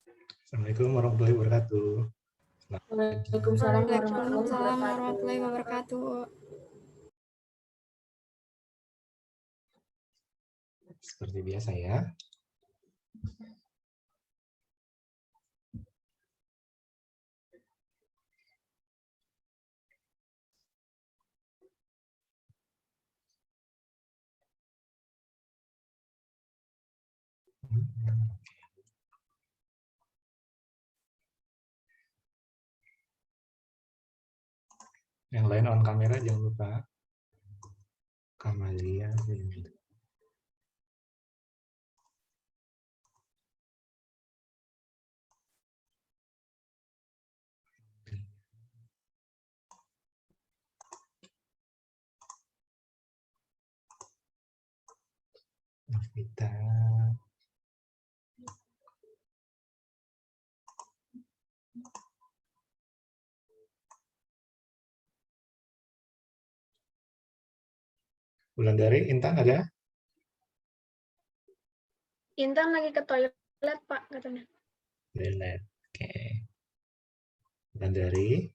Assalamualaikum warahmatullahi wabarakatuh. Waalaikumsalam warahmatullahi wabarakatuh. Seperti biasa ya. Yang lain on kamera jangan lupa. Kamalia. Novita. Bulan dari Intan ada? Intan lagi ke toilet, Pak, katanya. Toilet. Oke. Bulan dari.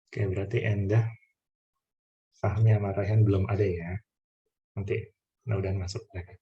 Oke, berarti Endah, Fahmi sama Rayhan belum ada ya. Nanti mudah-mudahan masuk mereka.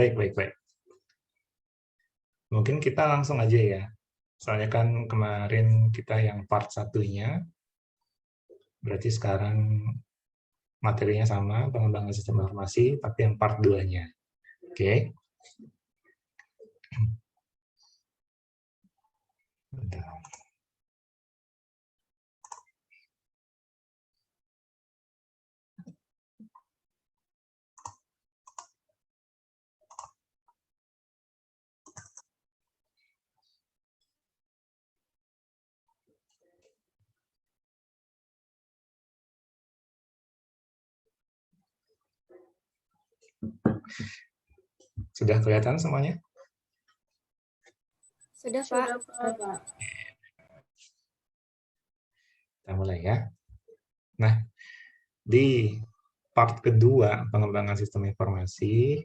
Baik. Mungkin kita langsung aja ya. Soalnya kan kemarin kita yang part satunya, berarti sekarang materinya sama, pengembangan sistem informasi, tapi yang part 2-nya. Oke. Bentar. Sudah kelihatan semuanya? Sudah, Pak. Kita mulai ya. Nah, di part kedua pengembangan sistem informasi,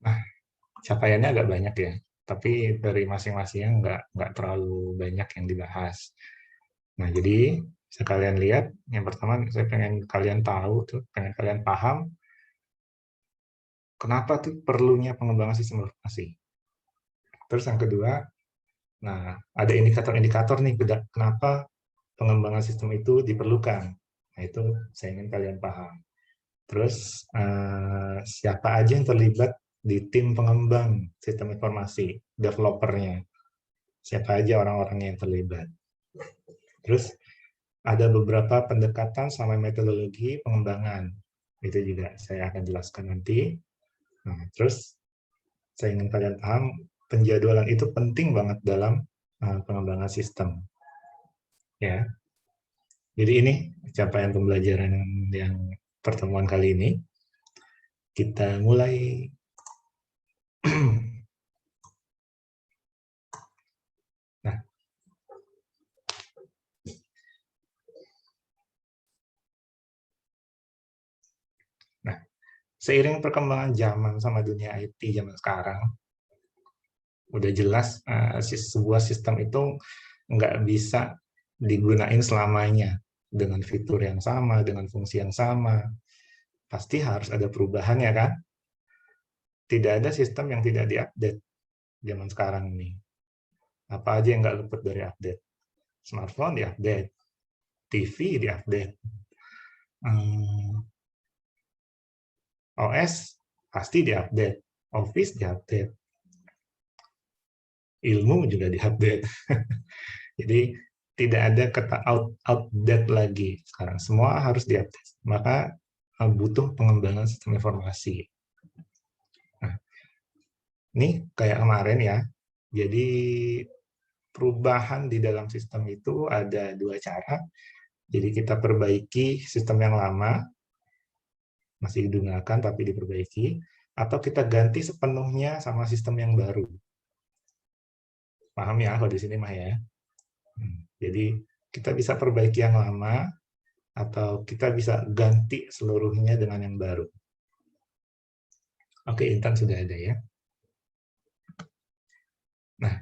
nah capaiannya agak banyak ya, tapi dari masing-masingnya nggak terlalu banyak yang dibahas. Nah, jadi sekalian lihat, yang pertama saya pengen kalian tahu tuh, pengen kalian paham kenapa tuh perlunya pengembangan sistem informasi. Terus yang kedua, nah ada indikator-indikator nih kenapa pengembangan sistem itu diperlukan. Nah, itu saya ingin kalian paham. Terus siapa aja yang terlibat di tim pengembang sistem informasi, developernya, siapa aja orang-orangnya yang terlibat. Terus ada beberapa pendekatan sama metodologi pengembangan, itu juga saya akan jelaskan nanti. Nah, terus saya ingin kalian paham penjadwalan itu penting banget dalam pengembangan sistem. Ya, jadi ini capaian pembelajaran yang pertemuan kali ini. Kita mulai. Nah, seiring perkembangan zaman sama dunia IT zaman sekarang, udah jelas sebuah sistem itu nggak bisa digunain selamanya dengan fitur yang sama, dengan fungsi yang sama. Pasti harus ada perubahan ya kan? Tidak ada sistem yang tidak diupdate zaman sekarang ini. Apa aja yang nggak luput dari update? Smartphone diupdate, TV diupdate, OS pasti diupdate, Office diupdate. ilmu juga diupdate. Jadi tidak ada kata outdate lagi sekarang, semua harus diupdate. Maka butuh pengembangan sistem informasi. Nah, ini kayak kemarin ya. Jadi perubahan di dalam sistem itu ada dua cara. Jadi kita perbaiki sistem yang lama, masih digunakan tapi diperbaiki, atau kita ganti sepenuhnya sama sistem yang baru. Paham ya kalau di sini mah ya? Jadi kita bisa perbaiki yang lama, atau kita bisa ganti seluruhnya dengan yang baru. Oke, Intan sudah ada ya. Nah,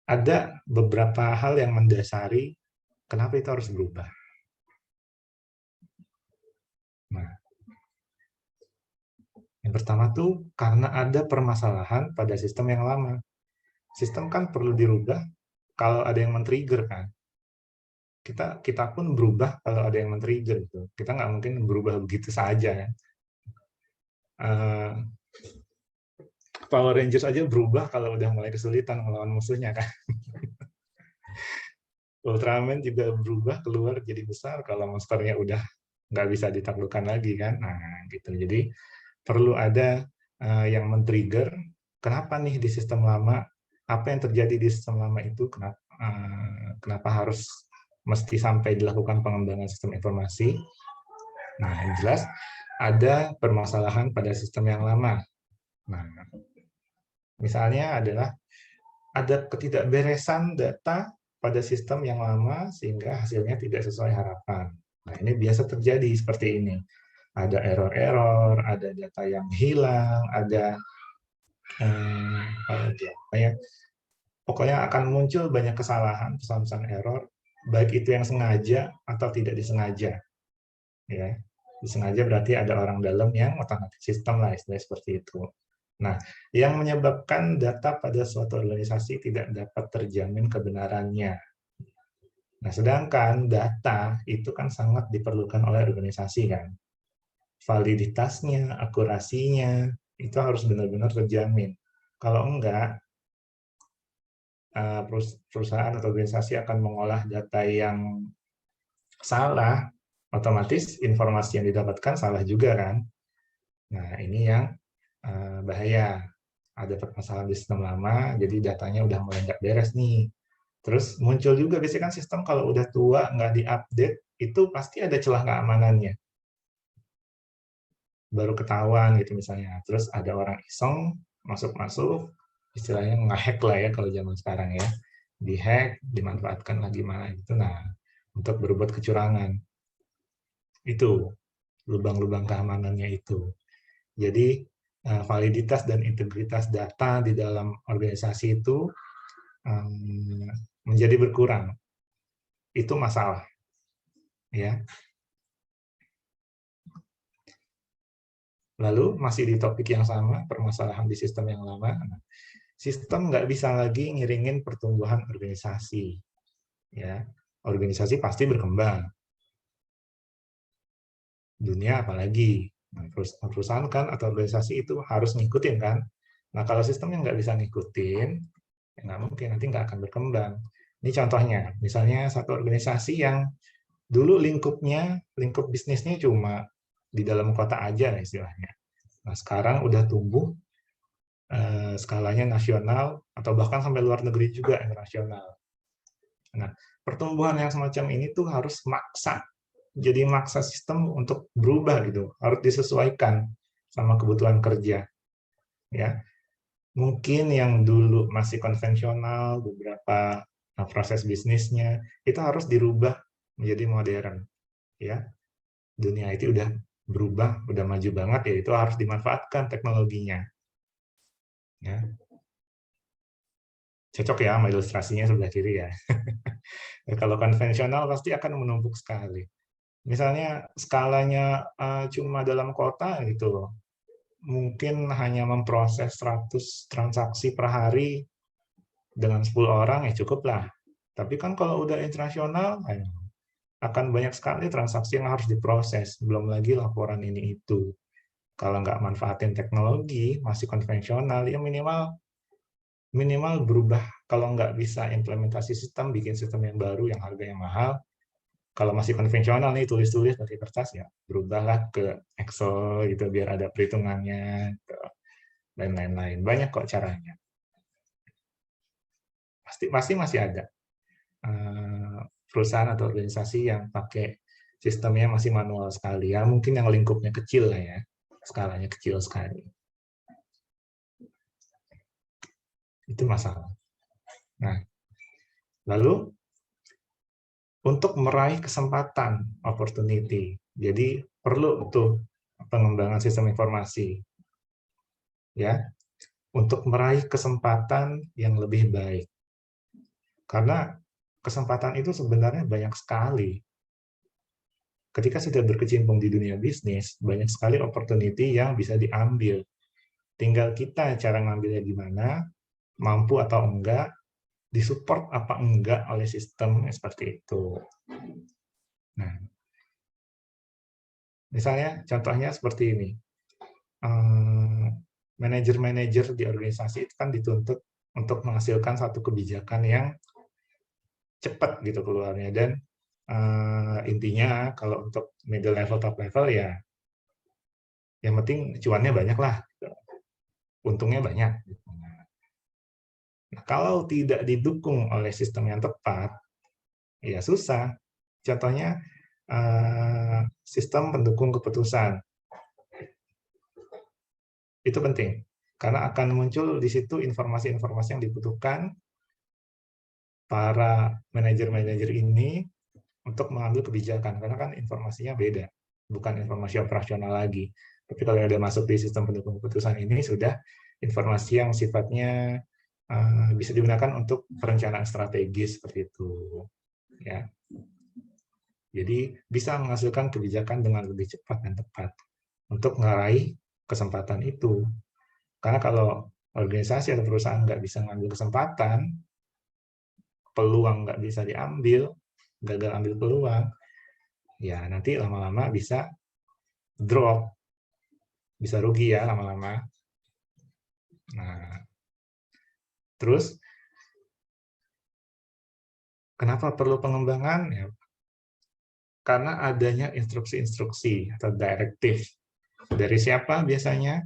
ada beberapa hal yang mendasari kenapa itu harus berubah. Nah, yang pertama tuh karena ada permasalahan pada sistem yang lama. Sistem kan perlu dirubah kalau ada yang men-trigger kan. Kita pun berubah kalau ada yang men-trigger gitu. Kita nggak mungkin berubah begitu saja. Power Rangers aja berubah kalau udah mulai kesulitan melawan musuhnya kan. Ultraman juga berubah keluar jadi besar kalau monsternya udah nggak bisa ditaklukkan lagi kan. Nah gitu. Jadi perlu ada yang men-trigger. Kenapa nih di sistem lama? Apa yang terjadi di sistem lama itu? Kenapa harus mesti sampai dilakukan pengembangan sistem informasi? Nah, yang jelas ada permasalahan pada sistem yang lama. Nah, misalnya adalah ada ketidakberesan data pada sistem yang lama sehingga hasilnya tidak sesuai harapan. Nah, ini biasa terjadi seperti ini. Ada error-error, ada data yang hilang, ada pokoknya akan muncul banyak kesalahan, pesan-pesan error, baik itu yang sengaja atau tidak disengaja. Ya, disengaja berarti ada orang dalam yang otomatis sistem lah, istilahnya seperti itu. Nah, yang menyebabkan data pada suatu organisasi tidak dapat terjamin kebenarannya. Nah, sedangkan data itu kan sangat diperlukan oleh organisasi kan. Validitasnya, akurasinya, itu harus benar-benar terjamin. Kalau enggak, perusahaan atau organisasi akan mengolah data yang salah, otomatis informasi yang didapatkan salah juga kan. Nah, ini yang bahaya. Ada permasalahan di sistem lama, jadi datanya udah mulai nggak beres nih. Terus muncul juga, biasanya kan sistem kalau udah tua, nggak diupdate, itu pasti ada celah keamanannya. Baru ketahuan gitu misalnya. Terus ada orang iseng, masuk-masuk, istilahnya nge-hack lah ya kalau zaman sekarang ya. Di-hack, dimanfaatkan lagi mana gitu. Nah, untuk berbuat kecurangan. Itu lubang-lubang keamanannya itu. Jadi validitas dan integritas data di dalam organisasi itu menjadi berkurang. Itu masalah. Ya. Lalu masih di topik yang sama, permasalahan di sistem yang lama. Sistem nggak bisa lagi ngiringin pertumbuhan organisasi. Ya, organisasi pasti berkembang. Dunia apalagi. Nah, perusahaan kan atau organisasi itu harus ngikutin kan. Nah, kalau sistemnya nggak bisa ngikutin, ya nggak mungkin, nanti nggak akan berkembang. Ini contohnya, misalnya satu organisasi yang dulu lingkup bisnisnya cuma di dalam kota aja istilahnya. Nah, sekarang udah tumbuh, skalanya nasional, atau bahkan sampai luar negeri juga, internasional. Nah, pertumbuhan yang semacam ini tuh harus maksa. Jadi maksa sistem untuk berubah gitu, harus disesuaikan sama kebutuhan kerja. Ya, mungkin yang dulu masih konvensional, beberapa proses bisnisnya itu harus dirubah menjadi modern. Ya, dunia itu udah berubah, udah maju banget, ya itu harus dimanfaatkan teknologinya. Ya, cocok ya sama ilustrasinya sebelah kiri ya. Kalau konvensional pasti akan menumpuk sekali. Misalnya skalanya cuma dalam kota gitu, mungkin hanya memproses 100 transaksi per hari dengan 10 orang ya cukup lah. Tapi kan kalau udah internasional, akan banyak sekali transaksi yang harus diproses, belum lagi laporan ini itu. Kalau nggak manfaatin teknologi, masih konvensional, ya minimal minimal berubah. Kalau nggak bisa implementasi sistem, bikin sistem yang baru yang harganya mahal. Kalau masih konvensional nih, tulis-tulis pakai kertas, ya berubahlah ke Excel gitu biar ada perhitungannya gitu, dan lain-lain. Banyak kok caranya. Pasti masih ada perusahaan atau organisasi yang pakai sistemnya masih manual sekali, ya mungkin yang lingkupnya kecil lah ya, skalanya kecil sekali. Itu masalah. Nah, lalu untuk meraih kesempatan, opportunity, jadi perlu tuh pengembangan sistem informasi, ya, untuk meraih kesempatan yang lebih baik. Karena kesempatan itu sebenarnya banyak sekali. Ketika sudah berkecimpung di dunia bisnis, banyak sekali opportunity yang bisa diambil. Tinggal kita cara ngambilnya gimana, mampu atau enggak, disupport apa enggak oleh sistem seperti itu. Nah, misalnya contohnya seperti ini. Manajer-manajer di organisasi itu kan dituntut untuk menghasilkan satu kebijakan yang cepat gitu keluarnya, dan intinya kalau untuk middle level, top level, ya yang penting cuannya banyak lah, gitu. Untungnya banyak. Gitu. Nah, kalau tidak didukung oleh sistem yang tepat, ya susah. Contohnya sistem pendukung keputusan. Itu penting, karena akan muncul di situ informasi-informasi yang dibutuhkan para manajer-manajer ini untuk mengambil kebijakan, karena kan informasinya beda, bukan informasi operasional lagi. Tapi kalau yang ada masuk di sistem pendukung keputusan ini, sudah informasi yang sifatnya bisa digunakan untuk perencanaan strategis seperti itu. Ya. Jadi bisa menghasilkan kebijakan dengan lebih cepat dan tepat untuk meraih kesempatan itu. Karena kalau organisasi atau perusahaan nggak bisa ngambil kesempatan, peluang nggak bisa diambil, gagal ambil peluang, ya nanti lama-lama bisa drop, bisa rugi ya lama-lama. Nah, terus kenapa perlu pengembangan? Ya, karena adanya instruksi-instruksi atau direktif. Dari siapa biasanya?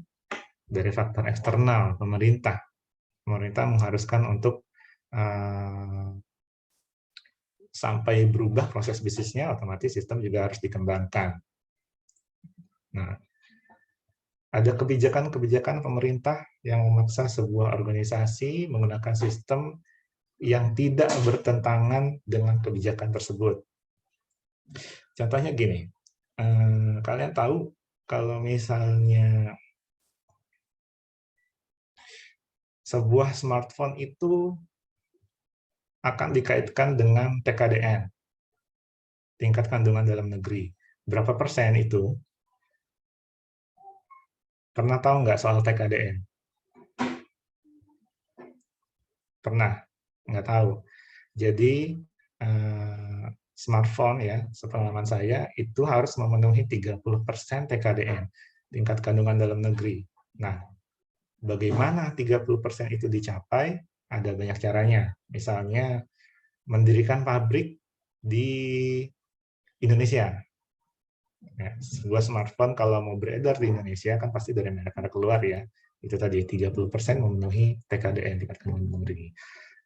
Dari faktor eksternal, pemerintah. Pemerintah mengharuskan untuk sampai berubah proses bisnisnya, otomatis sistem juga harus dikembangkan. Nah, ada kebijakan-kebijakan pemerintah yang memaksa sebuah organisasi menggunakan sistem yang tidak bertentangan dengan kebijakan tersebut. Contohnya gini, kalian tahu kalau misalnya sebuah smartphone itu akan dikaitkan dengan TKDN, tingkat kandungan dalam negeri. Berapa persen itu? Pernah tahu nggak soal TKDN? Pernah? Nggak tahu. Jadi, smartphone ya, sepengalaman saya, itu harus memenuhi 30% TKDN, tingkat kandungan dalam negeri. Nah, bagaimana 30% itu dicapai? Ada banyak caranya. Misalnya, mendirikan pabrik di Indonesia. Ya, sebuah smartphone kalau mau beredar di Indonesia kan pasti dari mana keluar ya. Itu tadi 30% memenuhi TKDN, tingkat kandungan negeri.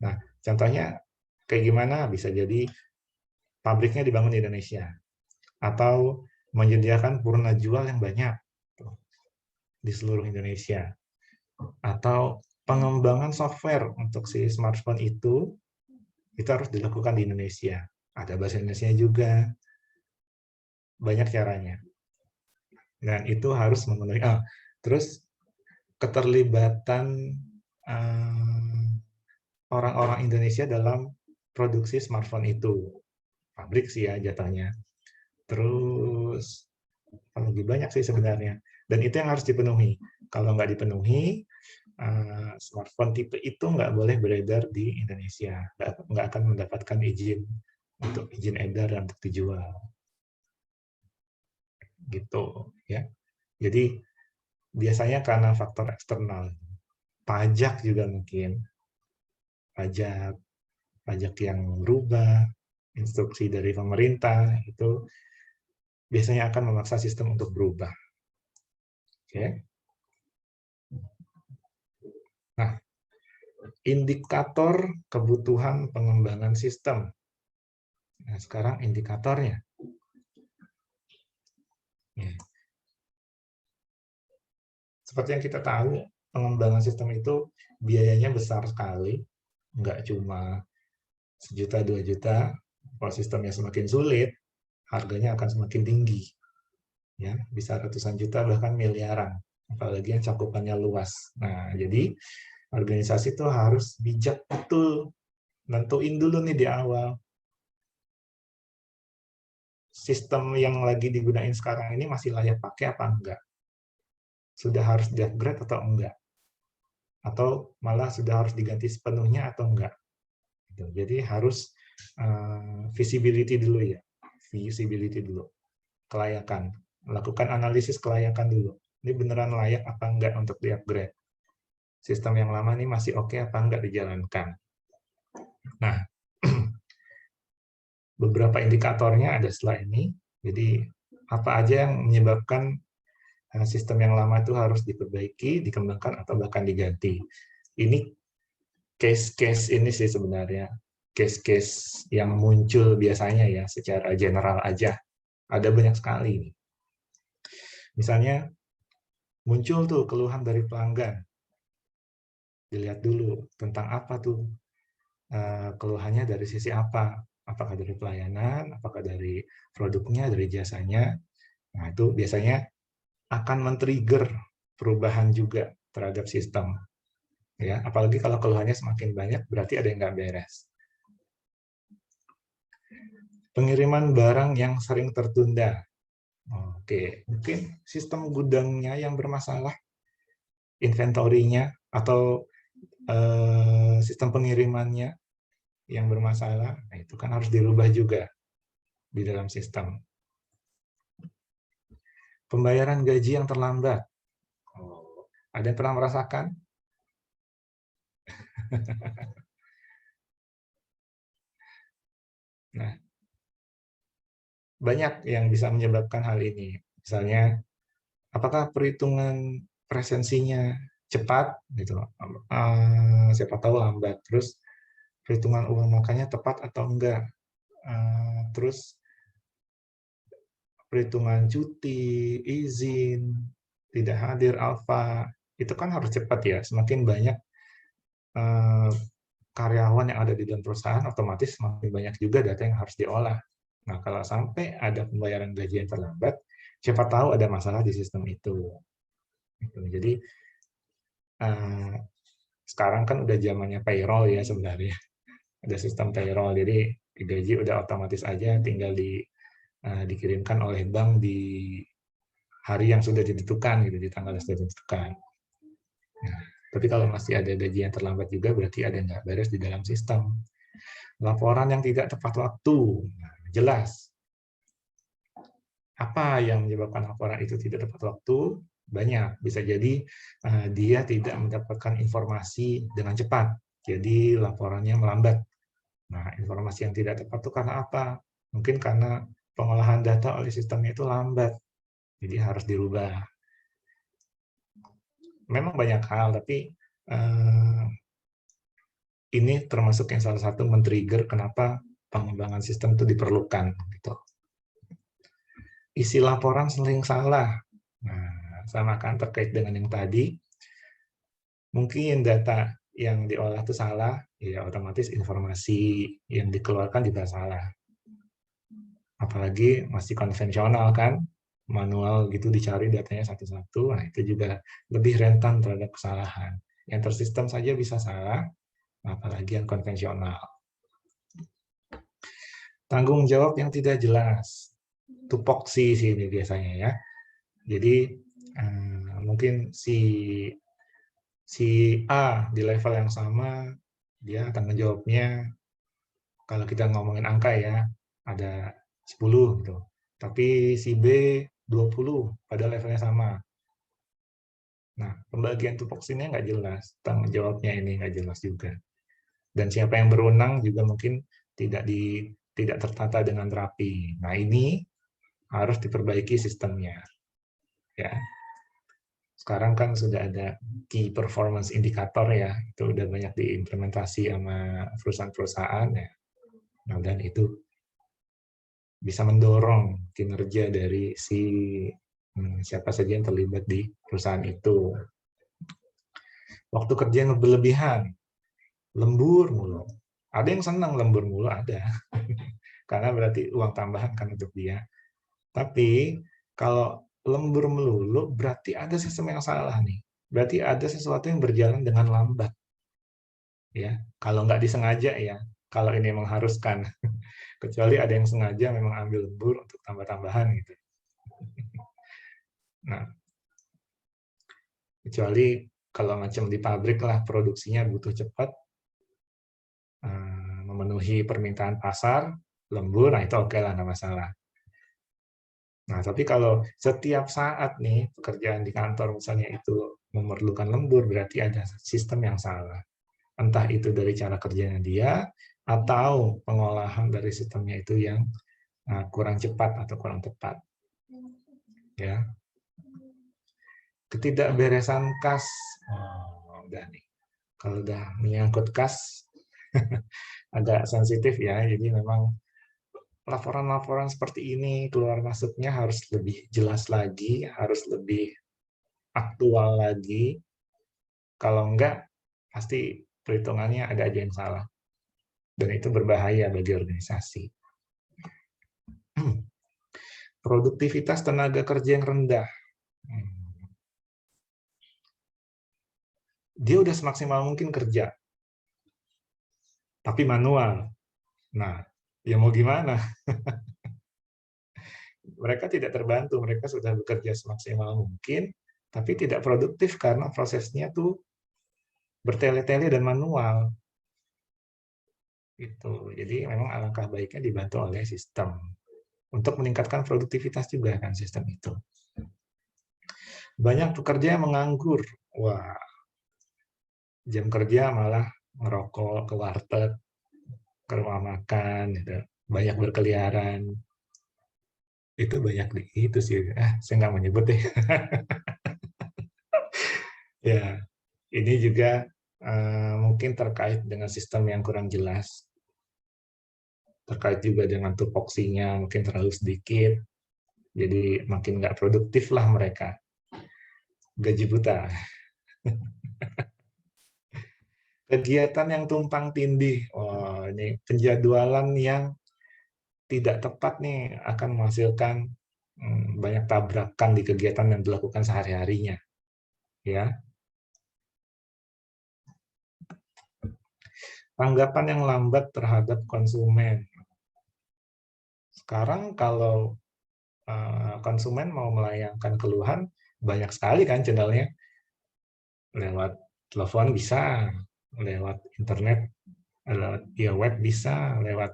Nah, contohnya kayak gimana? Bisa jadi pabriknya dibangun di Indonesia, atau menyediakan purna jual yang banyak di seluruh Indonesia, atau pengembangan software untuk si smartphone itu harus dilakukan di Indonesia. Ada bahasa Indonesia juga, banyak caranya. Dan itu harus memenuhi. Terus keterlibatan orang-orang Indonesia dalam produksi smartphone itu, pabrik sih ya jatahnya. Terus lebih banyak sih sebenarnya. Dan itu yang harus dipenuhi. Kalau nggak dipenuhi, smartphone tipe itu nggak boleh beredar di Indonesia. Nggak akan mendapatkan izin untuk izin edar dan untuk dijual. Gitu ya. Jadi biasanya karena faktor eksternal, pajak juga mungkin. pajak yang berubah, instruksi dari pemerintah, itu biasanya akan memaksa sistem untuk berubah. Oke. Nah, indikator kebutuhan pengembangan sistem. Nah, sekarang indikatornya. Seperti yang kita tahu, pengembangan sistem itu biayanya besar sekali, nggak cuma 1 juta, 2 juta. Kalau sistemnya semakin sulit, harganya akan semakin tinggi. Ya, bisa ratusan juta, bahkan miliaran. Apalagi yang cakupannya luas. Nah, jadi organisasi itu harus bijak betul. Nentuin dulu nih di awal. Sistem yang lagi digunain sekarang ini masih layak pakai apa enggak? Sudah harus di-upgrade atau enggak? Atau malah sudah harus diganti sepenuhnya atau enggak? Jadi harus visibility dulu ya. Visibility dulu. Kelayakan. Lakukan analisis kelayakan dulu. Ini beneran layak apa enggak untuk di-upgrade? Sistem yang lama ini masih oke apa enggak dijalankan? Nah, beberapa indikatornya ada setelah ini. Jadi, apa aja yang menyebabkan sistem yang lama itu harus diperbaiki, dikembangkan, atau bahkan diganti. Ini case-case ini sih sebenarnya. Case-case yang muncul biasanya ya, secara general aja. Ada banyak sekali. Misalnya, muncul tuh keluhan dari pelanggan. Dilihat dulu tentang apa tuh keluhannya, dari sisi apa. Apakah dari pelayanan, apakah dari produknya, dari jasanya. Nah, itu biasanya akan men-trigger perubahan juga terhadap sistem. Ya, apalagi kalau keluhannya semakin banyak, berarti ada yang nggak beres. Pengiriman barang yang sering tertunda. Oke, mungkin sistem gudangnya yang bermasalah, inventorinya, atau sistem pengirimannya yang bermasalah. Nah, itu kan harus dirubah juga di dalam sistem. Pembayaran gaji yang terlambat. Ada yang pernah merasakan? Nah, banyak yang bisa menyebabkan hal ini. Misalnya, apakah perhitungan presensinya cepat, gitu, siapa tahu lambat. Terus perhitungan uang makannya tepat atau enggak. Terus perhitungan cuti, izin, tidak hadir alfa, itu kan harus cepat ya. Semakin banyak karyawan yang ada di dalam perusahaan, otomatis semakin banyak juga data yang harus diolah. Nah, kalau sampai ada pembayaran gaji yang terlambat, siapa tahu ada masalah di sistem itu. Jadi, sekarang kan udah zamannya payroll ya sebenarnya. Ada sistem payroll, jadi gaji udah otomatis aja, tinggal dikirimkan oleh bank di hari yang sudah ditentukan, gitu, di tanggal yang sudah ditentukan. Nah, tapi kalau masih ada gaji yang terlambat juga, berarti ada yang nggak beres di dalam sistem. Laporan yang tidak tepat waktu. Nah, jelas. Apa yang menyebabkan laporan itu tidak tepat waktu? Banyak. Bisa jadi dia tidak mendapatkan informasi dengan cepat. Jadi laporannya melambat. Nah, informasi yang tidak tepat itu karena apa? Mungkin karena pengolahan data oleh sistemnya itu lambat. Jadi harus dirubah. Memang banyak hal, tapi ini termasuk yang salah satu men-trigger kenapa pengembangan sistem itu diperlukan. Gitu. Isi laporan sering salah. Nah, sama kan terkait dengan yang tadi. Mungkin data yang diolah itu salah, ya otomatis informasi yang dikeluarkan juga salah. Apalagi masih konvensional kan, manual gitu dicari datanya satu-satu, nah itu juga lebih rentan terhadap kesalahan. Yang tersistem saja bisa salah, apalagi yang konvensional. Tanggung jawab yang tidak jelas, tupoksi sih ini biasanya ya. Jadi mungkin si A di level yang sama, dia tanggung jawabnya, kalau kita ngomongin angka ya, ada 10 gitu. Tapi si B 20 pada levelnya sama. Nah, pembagian tupoksinya nggak jelas, tanggung jawabnya ini nggak jelas juga. Dan siapa yang berwenang juga mungkin tidak tertata dengan rapi. Nah, ini harus diperbaiki sistemnya. Ya. Sekarang kan sudah ada key performance indicator ya, itu udah banyak diimplementasi sama perusahaan-perusahaan ya. Nah, dan itu bisa mendorong kinerja dari siapa saja yang terlibat di perusahaan itu. Waktu kerja yang berlebihan, lembur mulu. Ada yang senang lembur mulu, ada. Karena berarti uang tambahan kan untuk dia. Tapi kalau lembur melulu, berarti ada sistem yang salah nih. Berarti ada sesuatu yang berjalan dengan lambat. Ya, kalau nggak disengaja ya, kalau ini mengharuskan. Kecuali ada yang sengaja memang ambil lembur untuk tambah-tambahan gitu. Nah, kecuali kalau macam di pabrik lah, produksinya butuh cepat, memenuhi permintaan pasar, lembur, nah itu oke lah, nggak masalah. Nah, tapi kalau setiap saat nih pekerjaan di kantor misalnya itu memerlukan lembur, berarti ada sistem yang salah. Entah itu dari cara kerjanya dia, atau pengolahan dari sistemnya itu yang kurang cepat atau kurang tepat. Ya. Ketidakberesan kas, udah nih. Kalau udah menyangkut kas, agak sensitif ya, jadi memang laporan-laporan seperti ini keluar masuknya harus lebih jelas lagi, harus lebih aktual lagi. Kalau enggak, pasti perhitungannya ada aja yang salah. Dan itu berbahaya bagi organisasi. Produktivitas tenaga kerja yang rendah. Dia udah semaksimal mungkin kerja, tapi manual. Nah, ya mau gimana? Mereka tidak terbantu, mereka sudah bekerja semaksimal mungkin, tapi tidak produktif karena prosesnya tuh bertele-tele dan manual. Itu. Jadi memang alangkah baiknya dibantu oleh sistem untuk meningkatkan produktivitas juga kan sistem itu. Banyak pekerja yang menganggur. Wah, jam kerja malah ngerokok ke warteg, ke rumah makan, gitu. Banyak berkeliaran. Itu banyak di itu sih. Saya nggak menyebut deh. Ya, ini juga mungkin terkait dengan sistem yang kurang jelas. Terkait juga dengan tupoksinya mungkin terlalu sedikit. Jadi makin nggak produktif lah mereka. Gaji buta. Kegiatan yang tumpang tindih. Oh, ini penjadwalan yang tidak tepat nih akan menghasilkan banyak tabrakan di kegiatan yang dilakukan sehari-harinya. Ya. Tanggapan yang lambat terhadap konsumen. Sekarang kalau konsumen mau melayangkan keluhan, banyak sekali kan channelnya. Lewat telepon bisa, lewat internet, lewat web bisa, lewat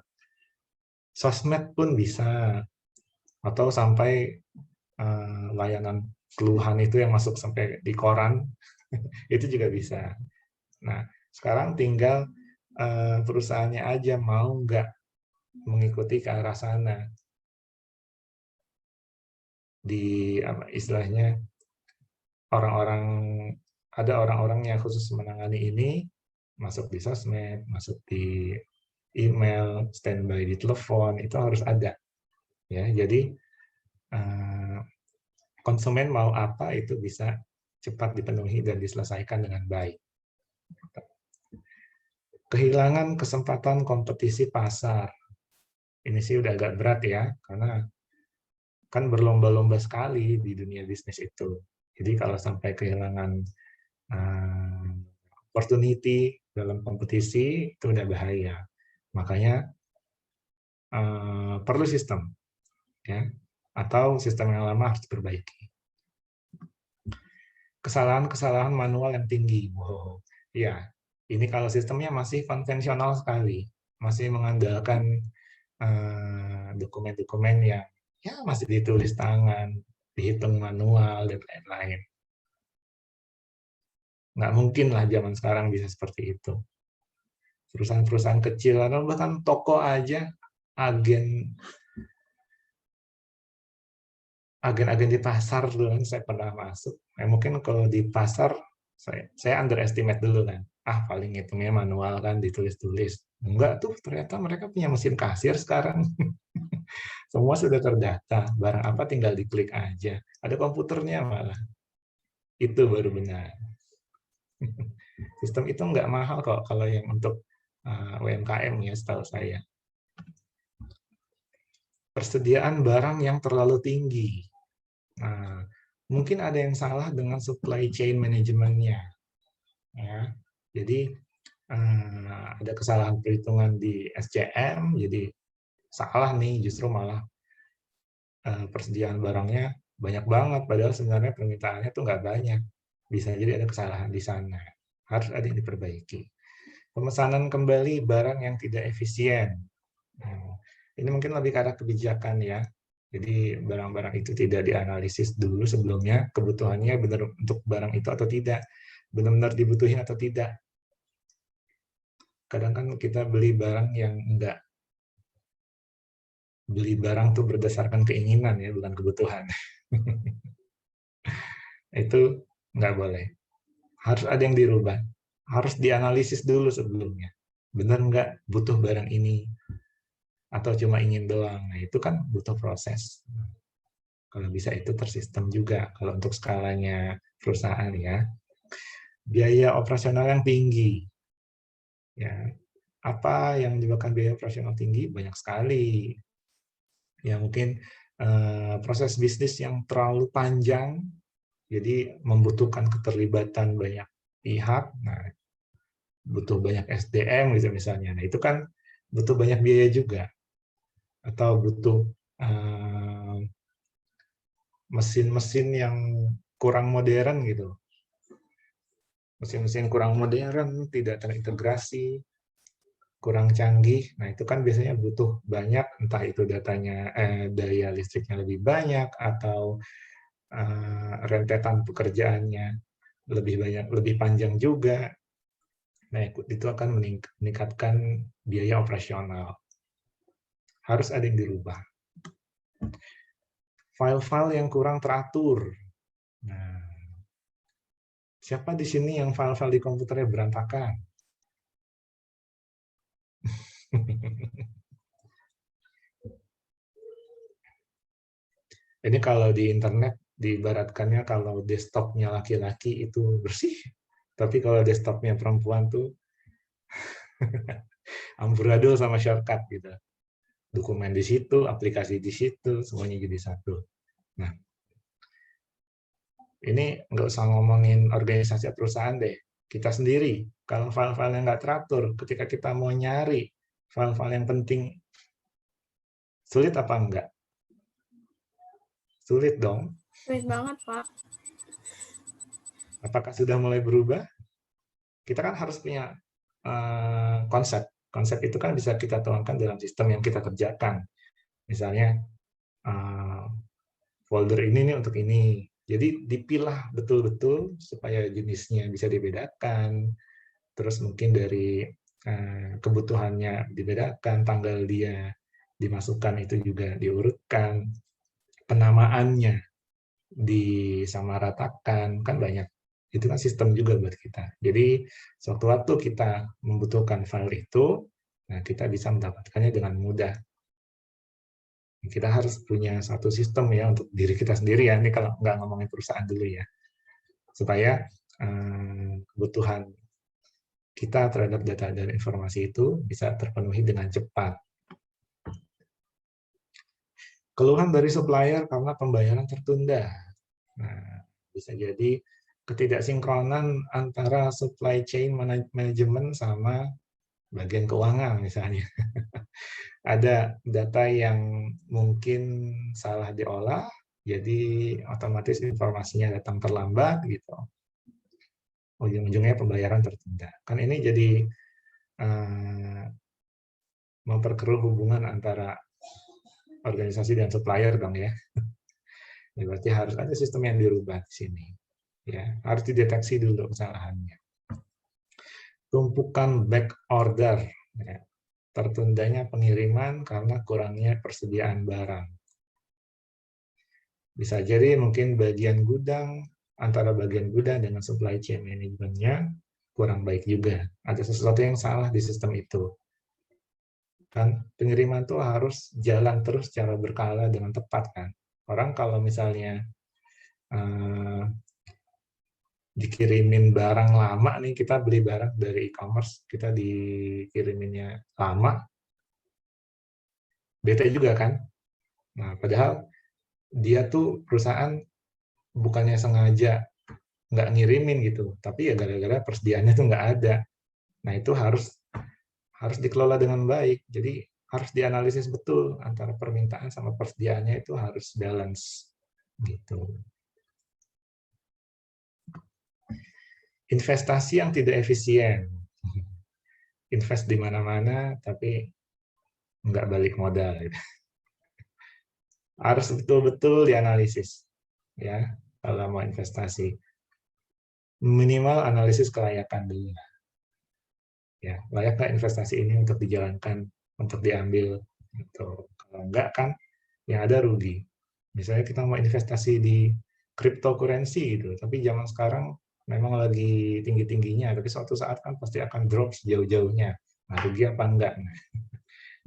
sosmed pun bisa, atau sampai layanan keluhan itu yang masuk sampai di koran, itu juga bisa. Nah, sekarang tinggal perusahaannya aja mau nggak mengikuti ke arah sana. Di istilahnya ada orang-orang yang khusus menangani ini, masuk di sosmed, masuk di email, standby di telepon, itu harus ada. Ya, jadi konsumen mau apa itu bisa cepat dipenuhi dan diselesaikan dengan baik. Kehilangan kesempatan kompetisi pasar. Ini sih udah agak berat ya, karena kan berlomba-lomba sekali di dunia bisnis itu. Jadi kalau sampai kehilangan opportunity dalam kompetisi, itu udah bahaya. Makanya perlu sistem, ya, atau sistem yang lama harus diperbaiki. Kesalahan-kesalahan manual yang tinggi. Wow. Ya, ini kalau sistemnya masih konvensional sekali, masih mengandalkan dokumen-dokumen yang ya masih ditulis tangan, dihitung manual, dan lain-lain. Nggak mungkin lah zaman sekarang bisa seperti itu. perusahaan-perusahaan kecil, atau bahkan toko aja, agen-agen di pasar dulu kan saya pernah masuk. Mungkin kalau di pasar saya underestimate dulu kan. Paling hitungnya manual kan, ditulis-tulis. Enggak tuh, ternyata mereka punya mesin kasir sekarang. Semua sudah terdata, barang apa tinggal diklik aja. Ada komputernya malah. Itu baru benar. Sistem itu nggak mahal kok kalau yang untuk UMKM ya, setahu saya. Persediaan barang yang terlalu tinggi. Nah, mungkin ada yang salah dengan supply chain manajemennya. Ya, jadi ada kesalahan perhitungan di SCM, jadi salah nih, justru malah persediaan barangnya banyak banget, padahal sebenarnya permintaannya tuh nggak banyak. Bisa jadi ada kesalahan di sana. Harus ada yang diperbaiki. Pemesanan kembali barang yang tidak efisien. Ini mungkin lebih ke arah kebijakan ya. Jadi barang-barang itu tidak dianalisis dulu sebelumnya, kebutuhannya benar untuk barang itu atau tidak, benar-benar dibutuhin atau tidak. Kadang kan kita beli barang yang enggak. Beli barang tuh berdasarkan keinginan ya, bukan kebutuhan. Itu nggak boleh. Harus ada yang dirubah. Harus dianalisis dulu sebelumnya. Benar nggak butuh barang ini? Atau cuma ingin doang? Nah, itu kan butuh proses. Kalau bisa itu tersistem juga. Kalau untuk skalanya perusahaan ya. Biaya operasional yang tinggi. Ya, apa yang menyebabkan biaya operasional tinggi? Banyak sekali. Ya mungkin proses bisnis yang terlalu panjang, jadi membutuhkan keterlibatan banyak pihak. Nah, butuh banyak SDM gitu misalnya. Nah, itu kan butuh banyak biaya juga. Atau butuh mesin-mesin yang kurang modern gitu. Mesin-mesin kurang modern, tidak terintegrasi, kurang canggih. Nah, itu kan biasanya butuh banyak, entah itu daya listriknya lebih banyak atau rentetan pekerjaannya lebih banyak, lebih panjang juga. Nah, itu akan meningkatkan biaya operasional. Harus ada yang dirubah. File-file yang kurang teratur. Nah, siapa di sini yang file-file di komputernya berantakan? Ini kalau di internet diibaratkannya kalau desktopnya laki-laki itu bersih, tapi kalau desktopnya perempuan tuh amburadul sama shortcut gitu. Dokumen di situ, aplikasi di situ, semuanya jadi satu. Nah, ini nggak usah ngomongin organisasi perusahaan deh. Kita sendiri, kalau file-file yang nggak teratur, ketika kita mau nyari file-file yang penting, sulit apa enggak? Sulit dong. Sulit banget, Pak. Apakah sudah mulai berubah? Kita kan harus punya konsep. Konsep itu kan bisa kita tuangkan dalam sistem yang kita kerjakan. Misalnya, folder ini nih untuk ini. Jadi dipilah betul-betul supaya jenisnya bisa dibedakan. Terus mungkin dari kebutuhannya dibedakan, tanggal dia dimasukkan itu juga diurutkan, penamaannya disamaratakan, kan banyak. Itu kan sistem juga buat kita. Jadi suatu waktu kita membutuhkan file itu, nah kita bisa mendapatkannya dengan mudah. Kita harus punya satu sistem ya untuk diri kita sendiri ya. Ini kalau nggak ngomongin perusahaan dulu ya, supaya kebutuhan kita terhadap data dan informasi itu bisa terpenuhi dengan cepat. Keluhan dari supplier karena pembayaran tertunda. Nah, bisa jadi ketidaksinkronan antara supply chain management sama bagian keuangan misalnya. Ada data yang mungkin salah diolah, jadi otomatis informasinya datang terlambat gitu. Ujung-ujungnya pembayaran tertunda. Kan ini jadi memperkeruh hubungan antara organisasi dan supplier dong ya. Berarti harus ada sistem yang dirubah di sini. Ya, harus dideteksi dulu kesalahannya. tumpukan back order, ya. Tertundanya pengiriman karena kurangnya persediaan barang. Bisa jadi mungkin bagian gudang, antara bagian gudang dengan supply chain manajemennya kurang baik juga. Ada sesuatu yang salah di sistem itu. Kan pengiriman tuh harus jalan terus secara berkala dengan tepat kan. Orang kalau misalnya dikirimin barang lama nih, kita beli barang dari e-commerce, kita dikiriminnya lama, bete juga kan. Nah, padahal dia tuh perusahaan bukannya sengaja nggak ngirimin gitu, tapi ya gara-gara persediaannya tuh nggak ada. Nah, itu harus dikelola dengan baik. Jadi harus dianalisis betul antara permintaan sama persediaannya, itu harus balance gitu. Investasi yang tidak efisien. Invest di mana-mana tapi nggak balik modal. Gitu. Harus betul-betul dianalisis ya kalau mau investasi. Minimal analisis kelayakan dulu. Ya, layakkah investasi ini untuk dijalankan, untuk diambil? Gitu. Kalau enggak kan yang ada rugi. Misalnya kita mau investasi di cryptocurrency gitu, tapi zaman sekarang memang lagi tinggi-tingginya, tapi suatu saat kan pasti akan drop sejauh-jauhnya. Nah, rugi apa enggak? Nah,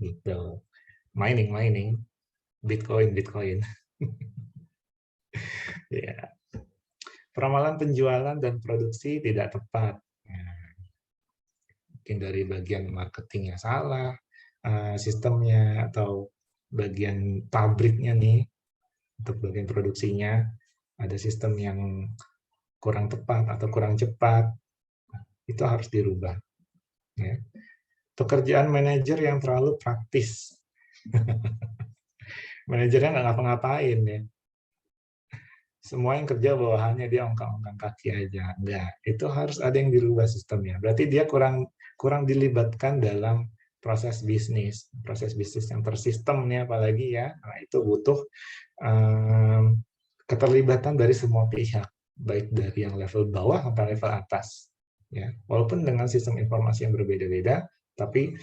gitu. Mining, Bitcoin. Ya. Peramalan penjualan dan produksi tidak tepat. Nah, mungkin dari bagian marketingnya salah, sistemnya, atau bagian pabriknya nih, untuk bagian produksinya, ada sistem yang kurang tepat atau kurang cepat, itu harus dirubah. Ya. Pekerjaan manajer yang terlalu praktis. Manajernya nggak ngapa-ngapain ya. Semua yang kerja bawahannya dia ongkang-ongkang kaki aja. Enggak, itu harus ada yang dirubah sistemnya. Berarti dia kurang dilibatkan dalam proses bisnis yang tersistem nih apalagi ya. Nah, itu butuh keterlibatan dari semua pihak, baik dari yang level bawah sampai level atas. Ya, walaupun dengan sistem informasi yang berbeda-beda, tapi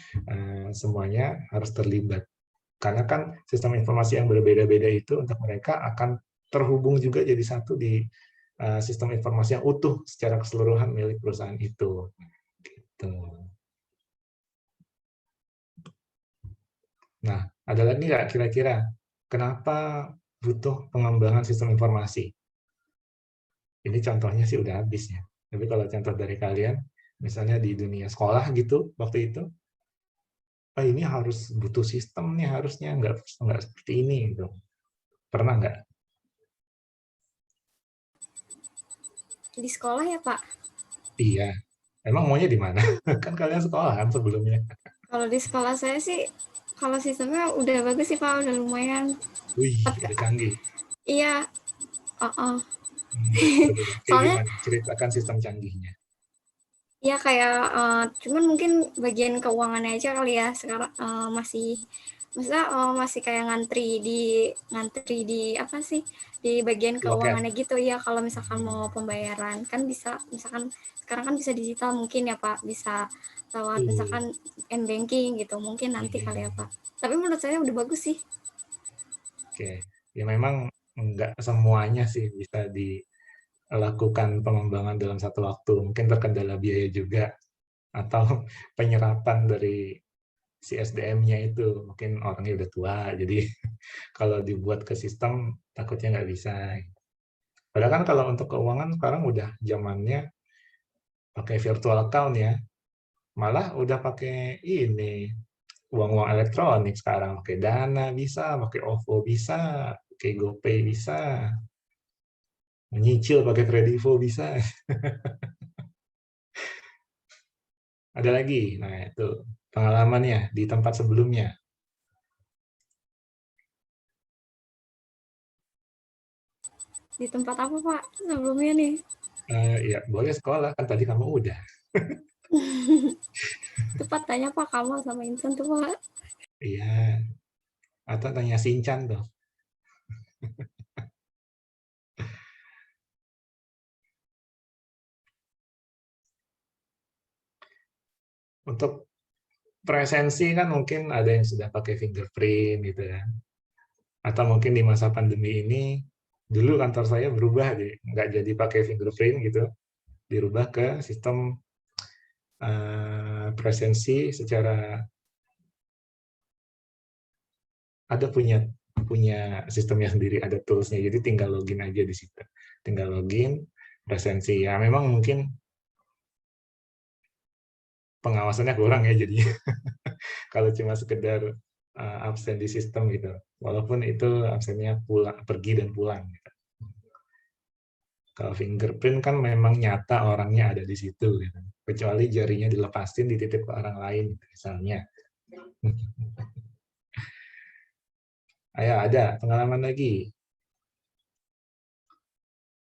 semuanya harus terlibat. Karena kan sistem informasi yang berbeda-beda itu untuk mereka akan terhubung juga jadi satu di sistem informasi yang utuh secara keseluruhan milik perusahaan itu. Gitu. Nah, ada lagi nggak kira-kira kenapa butuh pengembangan sistem informasi? Ini contohnya sih udah habis ya. Tapi kalau contoh dari kalian, misalnya di dunia sekolah gitu, waktu itu, ini harus butuh sistem nih harusnya, nggak seperti ini gitu. Pernah nggak? Di sekolah ya, Pak? Iya. Emang maunya di mana? Kan kalian sekolah kan sebelumnya. Kalau di sekolah saya sih, kalau sistemnya udah bagus sih, Pak, udah lumayan. Wih, Tapi, udah canggih. iya, Berbeda. Kayak soalnya gimana? Ceritakan sistem canggihnya. ya kayak cuman mungkin bagian keuangannya aja kali ya sekarang masih kayak ngantri di apa sih di bagian Loket. keuangannya gitu ya kalau misalkan mau pembayaran kan bisa misalkan sekarang kan bisa digital mungkin ya Pak bisa lewat misalkan m-banking gitu mungkin nanti kali ya Pak tapi menurut saya udah bagus sih. Oke. Ya memang nggak semuanya sih bisa dilakukan pengembangan dalam satu waktu. Mungkin terkendala biaya juga. Atau penyerapan dari si SDM-nya itu. Mungkin orangnya udah tua, jadi kalau dibuat ke sistem takutnya nggak bisa. Padahal kan kalau untuk keuangan sekarang udah zamannya pakai virtual account ya. Malah udah pakai ini uang-uang elektronik sekarang, pakai Dana bisa, pakai OVO bisa, pakai GoPay bisa, menyicil pakai Kredivo bisa. Ada lagi, nah itu pengalamannya di tempat sebelumnya. Di tempat apa Pak sebelumnya nih? Ya boleh sekolah, kan tadi kamu udah. Itu Pak tanya Pak Kamal sama Intan tuh Pak. Iya, atau tanya Sinchan tuh. Untuk presensi kan mungkin ada yang sudah pakai fingerprint gitu ya. Atau mungkin di masa pandemi ini, dulu kantor saya berubah deh, nggak jadi pakai fingerprint gitu, dirubah ke sistem presensi secara ada punya punya sistemnya sendiri, ada toolsnya, jadi tinggal login aja di situ, tinggal login presensi ya. Memang mungkin pengawasannya kurang ya, jadi kalau cuma sekedar absen di sistem gitu, walaupun itu absennya pulang, pergi dan pulang gitu. Kalau fingerprint kan memang nyata orangnya ada di situ gitu. Kecuali jarinya dilepasin dititip ke orang lain misalnya. Ayo, ada pengalaman lagi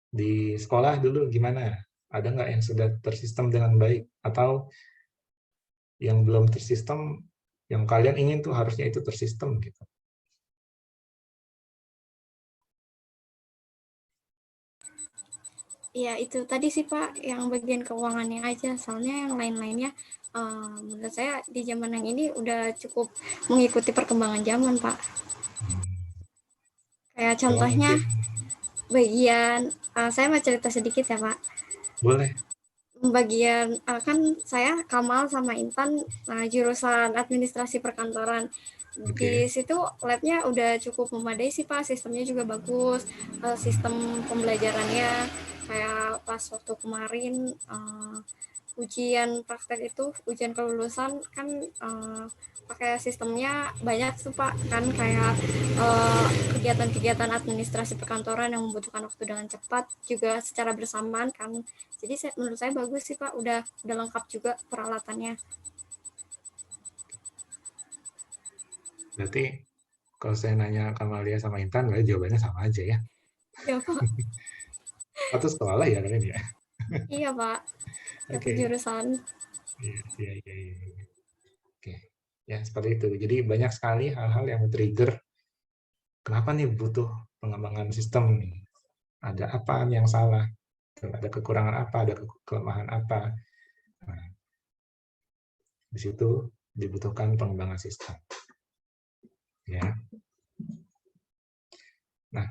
di sekolah dulu gimana? Ada nggak yang sudah tersistem dengan baik? Atau yang belum tersistem, yang kalian ingin tuh harusnya itu tersistem gitu? Iya itu tadi sih Pak, yang bagian keuangannya aja. Soalnya yang lain-lainnya, menurut saya di zaman yang ini udah cukup mengikuti perkembangan zaman Pak. Kayak Memang contohnya mungkin bagian, saya mau cerita sedikit ya Pak. boleh. Bagian kan saya Kamal sama Intan jurusan administrasi perkantoran. Di Oke. situ labnya udah cukup memadai sih Pak, sistemnya juga bagus, sistem pembelajarannya kayak pas waktu kemarin ujian praktek itu, ujian kelulusan kan pakai sistemnya banyak tuh Pak, kan kayak kegiatan-kegiatan administrasi perkantoran yang membutuhkan waktu dengan cepat juga secara bersamaan kan. Jadi menurut saya bagus sih Pak, udah lengkap juga peralatannya. Berarti kalau saya nanya Kamalia sama Intan, berarti jawabannya sama aja ya. Ya Pak, Atau sekolah ya kalian ya. iya Pak, satu Oke. jurusan. Iya, iya, iya, iya. Oke. Ya, seperti itu. Jadi banyak sekali hal-hal yang trigger kenapa nih butuh pengembangan sistem nih. Ada apa yang salah? Ada kekurangan apa? Ada kelemahan apa? Nah, di situ dibutuhkan pengembangan sistem. Ya. Nah,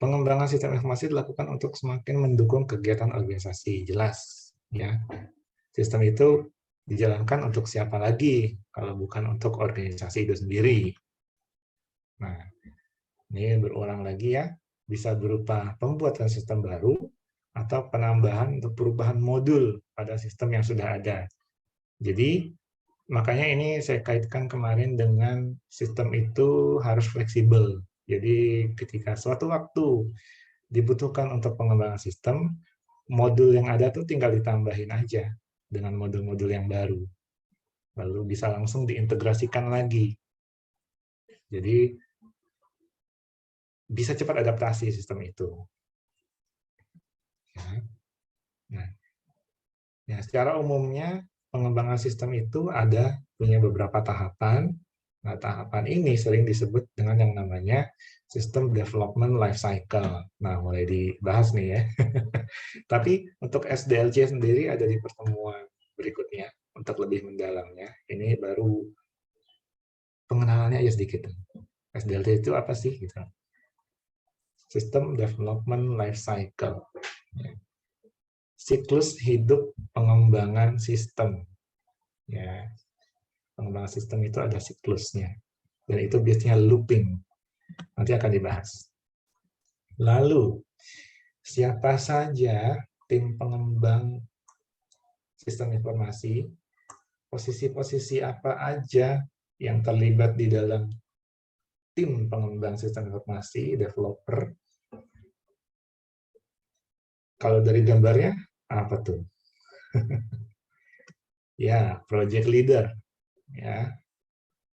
pengembangan sistem informasi dilakukan untuk semakin mendukung kegiatan organisasi. Jelas, ya. Sistem itu dijalankan untuk siapa lagi kalau bukan untuk organisasi itu sendiri. Nah, ini berulang lagi ya, bisa berupa pembuatan sistem baru atau penambahan untuk perubahan modul pada sistem yang sudah ada. Jadi, makanya ini saya kaitkan kemarin dengan sistem itu harus fleksibel. Jadi, ketika suatu waktu dibutuhkan untuk pengembangan sistem, modul yang ada tuh tinggal ditambahin aja dengan modul-modul yang baru. Lalu bisa langsung diintegrasikan lagi. Jadi, bisa cepat adaptasi sistem itu. Ya. Nah, ya, secara umumnya pengembangan sistem itu ada punya beberapa tahapan. Nah, tahapan ini sering disebut dengan yang namanya System Development Life Cycle. Nah, mulai dibahas nih ya. Tapi untuk SDLC sendiri ada di pertemuan berikutnya untuk lebih mendalamnya. Ini baru pengenalannya aja sedikit. SDLC itu apa sih? Gitu. System Development Life Cycle. Siklus hidup pengembangan sistem. Ya, pengembangan sistem itu ada siklusnya. Dan itu biasanya looping. Nanti akan dibahas. Lalu, siapa saja tim pengembang sistem informasi, posisi-posisi apa aja yang terlibat di dalam tim pengembang sistem informasi, developer. Kalau dari gambarnya, apa tuh? Ya, project leader. Ya,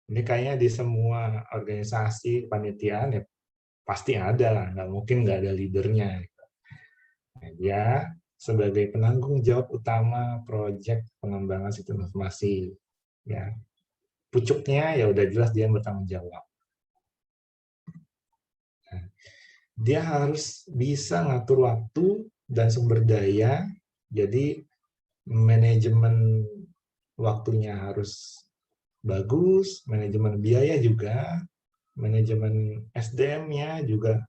ini kayaknya di semua organisasi kepanitiaan ya pasti ada lah, nggak mungkin nggak ada leadernya. Nah, dia sebagai penanggung jawab utama proyek pengembangan sistem informasi. Ya, pucuknya ya udah jelas dia bertanggung jawab. Nah, dia harus bisa ngatur waktu dan sumber daya. Jadi manajemen waktunya harus bagus, manajemen biaya juga, manajemen SDM-nya juga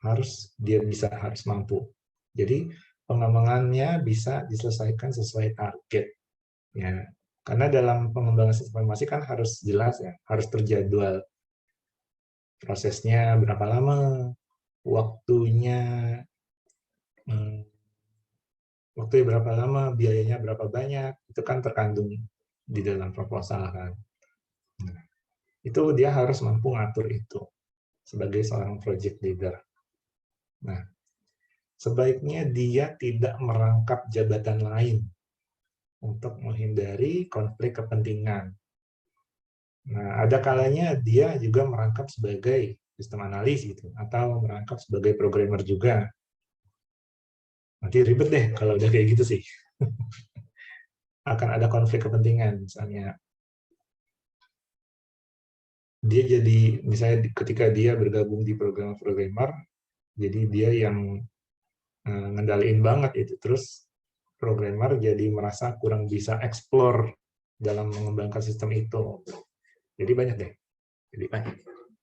harus mampu. Jadi pengembangannya bisa diselesaikan sesuai target. Ya, karena dalam pengembangan sistem informasi kan harus jelas ya, harus terjadwal. Prosesnya berapa lama, waktunya berapa lama, biayanya berapa banyak, itu kan terkandung di dalam proposal kan. Nah, itu dia harus mampu ngatur itu sebagai seorang project leader. Nah, sebaiknya dia tidak merangkap jabatan lain untuk menghindari konflik kepentingan. Nah, ada kalanya dia juga merangkap sebagai sistem analis gitu, atau merangkap sebagai programmer juga. Nanti ribet deh kalau udah kayak gitu sih. Akan ada konflik kepentingan, misalnya dia jadi, misalnya ketika dia bergabung di programmer, jadi dia yang ngendaliin banget itu, terus programmer jadi merasa kurang bisa explore dalam mengembangkan sistem itu. Jadi banyak deh.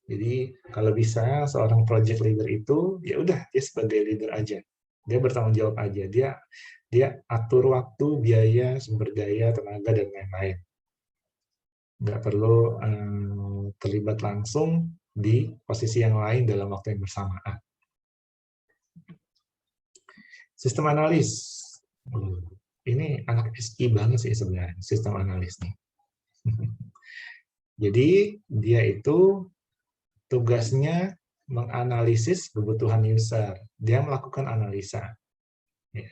Jadi kalau bisa seorang project leader itu ya udah dia sebagai leader aja. Dia bertanggung jawab aja. Dia atur waktu, biaya, sumber daya, tenaga dan lain-lain. Nggak perlu terlibat langsung di posisi yang lain dalam waktu yang bersamaan. Sistem analis. Ini anak SI banget sih sebenarnya, sistem analis nih. Jadi dia itu tugasnya menganalisis kebutuhan user. Dia melakukan analisa. Ya.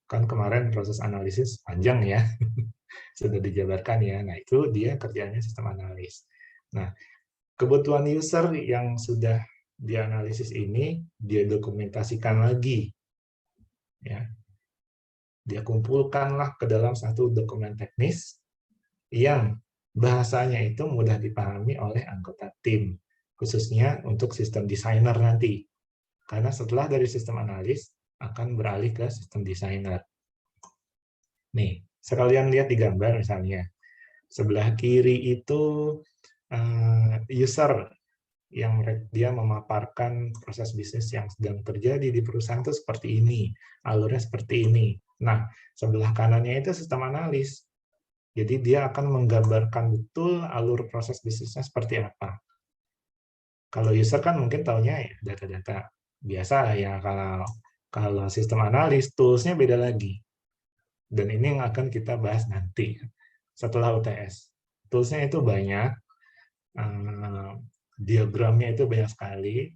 Kan kemarin proses analisis panjang ya, sudah dijabarkan ya. Nah itu dia kerjanya sistem analis. Nah kebutuhan user yang sudah dianalisis ini dia dokumentasikan lagi. Ya. Dia kumpulkanlah ke dalam satu dokumen teknis yang bahasanya itu mudah dipahami oleh anggota tim, khususnya untuk sistem desainer nanti. Karena setelah dari sistem analis, akan beralih ke sistem desainer. Nih, sekalian lihat di gambar misalnya. Sebelah kiri itu user yang dia memaparkan proses bisnis yang sedang terjadi di perusahaan itu seperti ini, alurnya seperti ini. Nah, sebelah kanannya itu sistem analis. Jadi dia akan menggambarkan betul alur proses bisnisnya seperti apa. Kalau user kan mungkin taunya ya data-data biasa ya. Kalau sistem analis toolsnya beda lagi. Dan ini yang akan kita bahas nanti setelah UTS. Toolsnya itu banyak, diagramnya itu banyak sekali,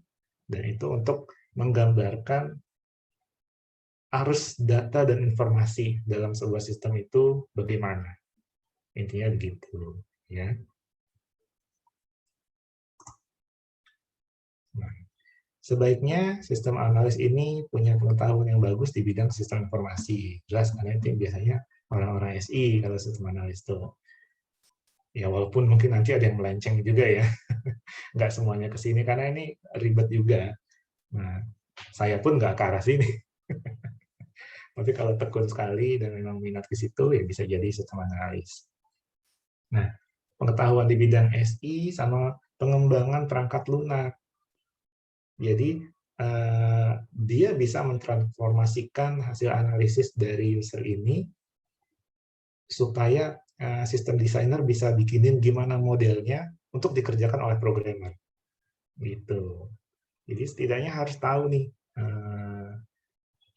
dan itu untuk menggambarkan arus data dan informasi dalam sebuah sistem itu bagaimana. Intinya begitu, ya. Nah, sebaiknya sistem analis ini punya pengetahuan yang bagus di bidang sistem informasi. Jelas, karena itu biasanya orang-orang SI kalau sistem analis itu. Ya, walaupun mungkin nanti ada yang melenceng juga ya. Nggak semuanya ke sini, karena ini ribet juga. Nah, saya pun nggak ke arah sini. Tapi kalau tekun sekali dan memang minat ke situ, ya bisa jadi sistem analis. Nah, pengetahuan di bidang SI sama pengembangan perangkat lunak. Jadi, dia bisa mentransformasikan hasil analisis dari user ini supaya sistem desainer bisa bikinin gimana modelnya untuk dikerjakan oleh programmer. Gitu. Jadi setidaknya harus tahu nih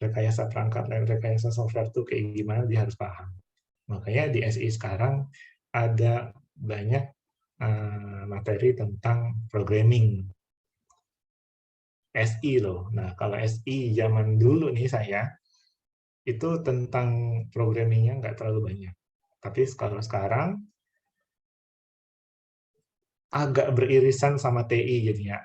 rekayasa perangkat dan rekayasa software itu kayak gimana, dia harus paham. Makanya di SI sekarang ada banyak materi tentang programming. SI loh. Nah, kalau SI zaman dulu nih saya, itu tentang programmingnya nggak terlalu banyak. Tapi kalau sekarang agak beririsan sama TI jadinya.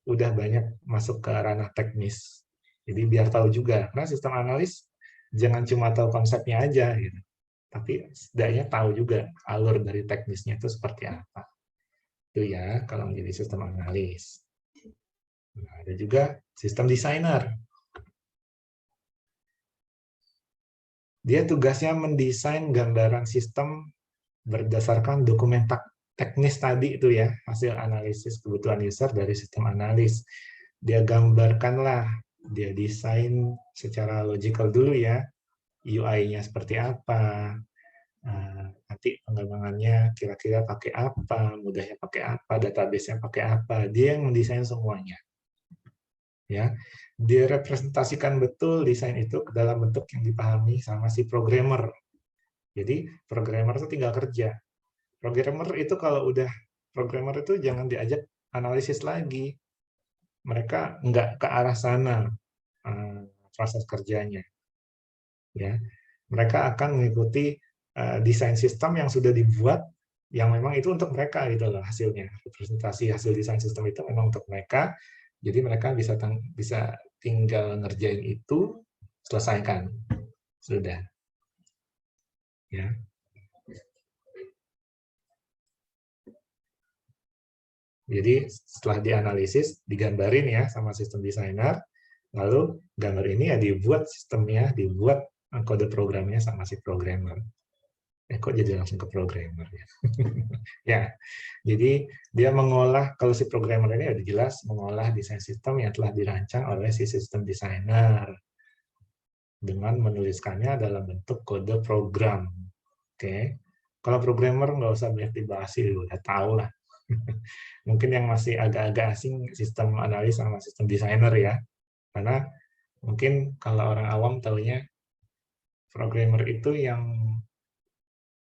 Udah banyak masuk ke ranah teknis. Jadi biar tahu juga. Karena sistem analis jangan cuma tahu konsepnya aja gitu. Tapi setidaknya tahu juga alur dari teknisnya itu seperti apa. Itu ya kalau menjadi sistem analis. Nah, ada juga sistem desainer. Dia tugasnya mendesain gambaran sistem berdasarkan dokumen teknis tadi itu ya, hasil analisis kebutuhan user dari sistem analis. Dia gambarkanlah, dia desain secara logical dulu ya, UI-nya seperti apa, nanti pengembangannya kira-kira pakai apa, mudahnya pakai apa, database-nya pakai apa, dia yang mendesain semuanya. Ya, dia representasikan betul desain itu ke dalam bentuk yang dipahami sama si programmer. Jadi programmer itu tinggal kerja. Programmer itu kalau udah programmer itu jangan diajak analisis lagi. Mereka nggak ke arah sana proses kerjanya. Ya, mereka akan mengikuti desain sistem yang sudah dibuat, yang memang itu untuk mereka gitu loh hasilnya. Representasi hasil desain sistem itu memang untuk mereka. Jadi mereka bisa tinggal ngerjain itu, selesaikan, sudah. Ya. Jadi setelah dianalisis, digambarin ya sama sistem desainer, lalu gambar ini ya dibuat sistemnya, dibuat kode programnya sama si programmer. Kok jadi langsung ke programmer ya? Ya, jadi dia mengolah, kalau si programmer ini ada jelas mengolah desain sistem yang telah dirancang oleh si sistem designer dengan menuliskannya dalam bentuk kode program. Oke, kalau programmer nggak usah banyak dibahas sih, udah tahu lah. Mungkin yang masih agak-agak asing sistem analis sama sistem designer ya, karena mungkin kalau orang awam tahunya programmer itu yang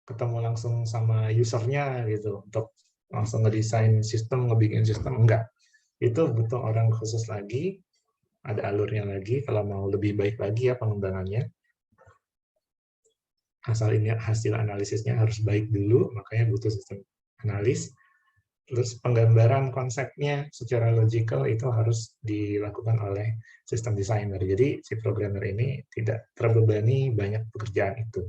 ketemu langsung sama usernya gitu untuk langsung ngedesain sistem, ngebikin sistem, enggak. Itu butuh orang khusus lagi, ada alurnya lagi kalau mau lebih baik lagi ya pengembangannya. Asal ini hasil analisisnya harus baik dulu, makanya butuh sistem analis. Terus penggambaran konsepnya secara logical itu harus dilakukan oleh sistem designer. Jadi si programmer ini tidak terbebani banyak pekerjaan itu.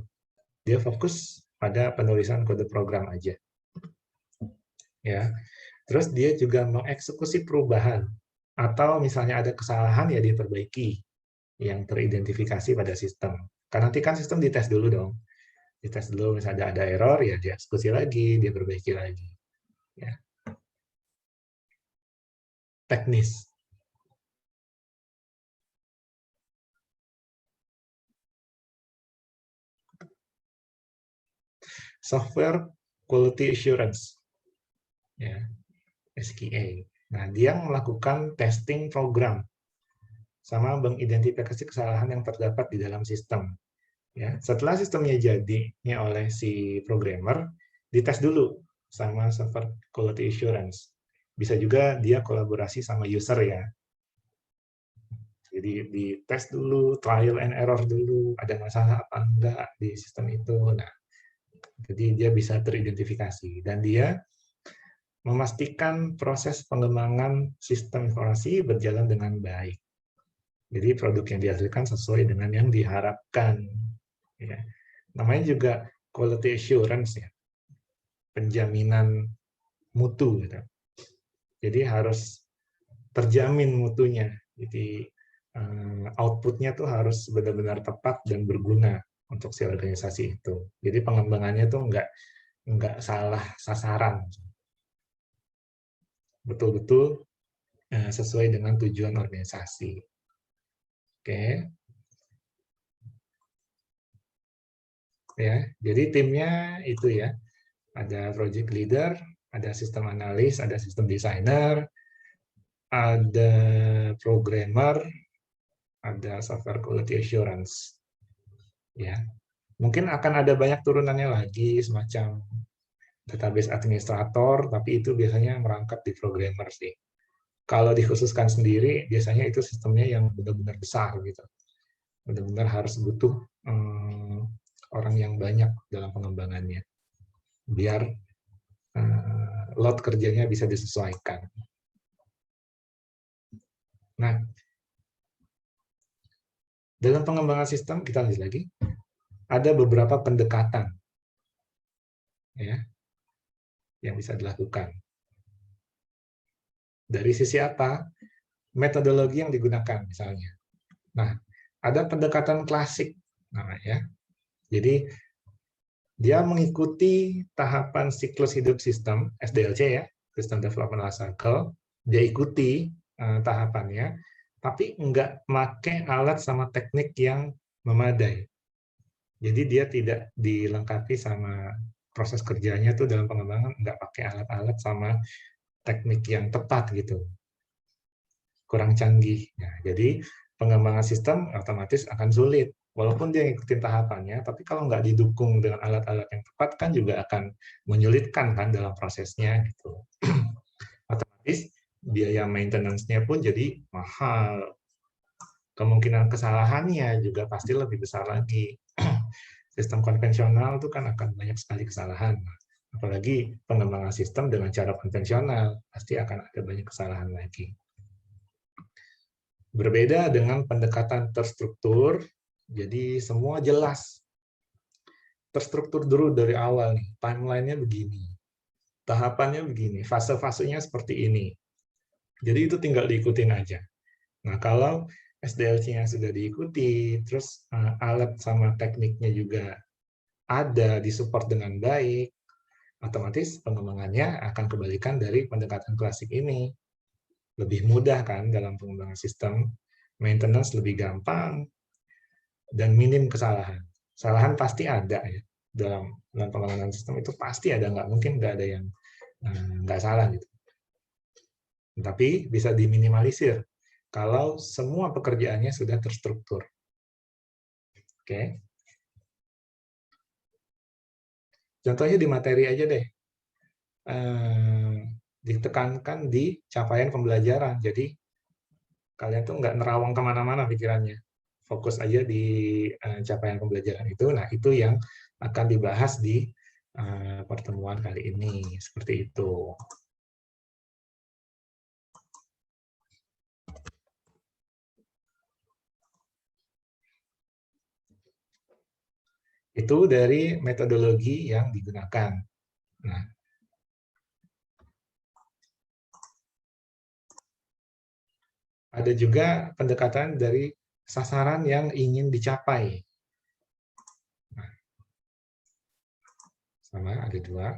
Dia fokus pada penulisan kode program aja. Ya. Terus dia juga mengeksekusi perubahan atau misalnya ada kesalahan ya diperbaiki yang teridentifikasi pada sistem. Karena nanti kan sistem dites dulu dong. Dites dulu misalnya ada error ya dieksekusi lagi, dia perbaiki lagi. Ya. Teknis. Software Quality Assurance, ya, SQA. Nah, dia melakukan testing program sama mengidentifikasi kesalahan yang terdapat di dalam sistem. Ya, setelah sistemnya jadi oleh si programmer, dites dulu sama software Quality Assurance. Bisa juga dia kolaborasi sama user ya. Jadi dites dulu, trial and error dulu, ada masalah apa enggak di sistem itu. Nah, jadi dia bisa teridentifikasi dan dia memastikan proses pengembangan sistem informasi berjalan dengan baik. Jadi produk yang dihasilkan sesuai dengan yang diharapkan. Ya. Namanya juga quality assurance ya, penjaminan mutu. Gitu. Jadi harus terjamin mutunya. Jadi outputnya tuh harus benar-benar tepat dan berguna untuk si organisasi itu. Jadi pengembangannya tuh nggak salah sasaran. Betul-betul sesuai dengan tujuan organisasi. Oke. Ya, jadi timnya itu ya. Ada project leader, ada sistem analis, ada sistem designer, ada programmer, ada software quality assurance. Ya. Mungkin akan ada banyak turunannya lagi semacam database administrator, tapi itu biasanya merangkap di programmer sih. Kalau dikhususkan sendiri, biasanya itu sistemnya yang benar-benar besar gitu. Benar-benar harus butuh orang yang banyak dalam pengembangannya. Biar load kerjanya bisa disesuaikan. Nah, dalam pengembangan sistem, kita lihat lagi, ada beberapa pendekatan ya, yang bisa dilakukan. Dari sisi apa? Metodologi yang digunakan misalnya. Nah, ada pendekatan klasik namanya. Jadi dia mengikuti tahapan siklus hidup sistem, SDLC ya, System Development Life Cycle. Dia ikuti tahapannya, tapi nggak pakai alat sama teknik yang memadai. Jadi dia tidak dilengkapi sama proses kerjanya tuh dalam pengembangan, nggak pakai alat-alat sama teknik yang tepat gitu. Kurang canggih. Nah, jadi pengembangan sistem otomatis akan sulit. Walaupun dia ngikutin tahapannya, tapi kalau nggak didukung dengan alat-alat yang tepat kan juga akan menyulitkan kan dalam prosesnya gitu. Otomatis biaya maintenance-nya pun jadi mahal. Kemungkinan kesalahannya juga pasti lebih besar lagi. Sistem konvensional itu kan akan banyak sekali kesalahan. Apalagi pengembangan sistem dengan cara konvensional, pasti akan ada banyak kesalahan lagi. Berbeda dengan pendekatan terstruktur, jadi semua jelas. Terstruktur dulu dari awal nih, timeline-nya begini, tahapannya begini, fase-fasenya seperti ini. Jadi itu tinggal diikutin aja. Nah, kalau SDLC-nya sudah diikuti, terus alat sama tekniknya juga ada, disupport dengan baik, otomatis pengembangannya akan kebalikan dari pendekatan klasik ini. Lebih mudah kan dalam pengembangan sistem, maintenance lebih gampang, dan minim kesalahan. Kesalahan pasti ada ya. Dalam pengembangan sistem itu pasti ada, nggak mungkin nggak ada yang nggak salah gitu. Tapi bisa diminimalisir kalau semua pekerjaannya sudah terstruktur. Oke. Contohnya di materi aja deh. Ditekankan di capaian pembelajaran. Jadi kalian tuh nggak nerawang kemana-mana pikirannya. Fokus aja di capaian pembelajaran itu. Nah, itu yang akan dibahas di pertemuan kali ini. Seperti itu. Itu dari metodologi yang digunakan. Nah, ada juga pendekatan dari sasaran yang ingin dicapai. Nah, sama ada dua.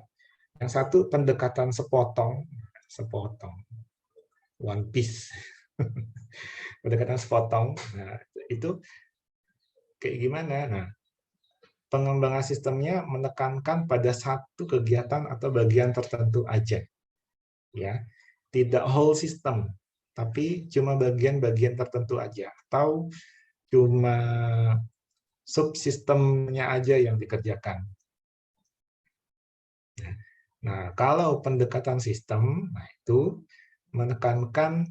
Yang satu pendekatan sepotong, one piece. Pendekatan sepotong. Nah, itu kayak gimana? Nah, pengembangan sistemnya menekankan pada satu kegiatan atau bagian tertentu aja. Ya, tidak whole system, tapi cuma bagian-bagian tertentu aja, atau cuma subsistemnya aja yang dikerjakan. Nah, kalau pendekatan sistem, nah itu menekankan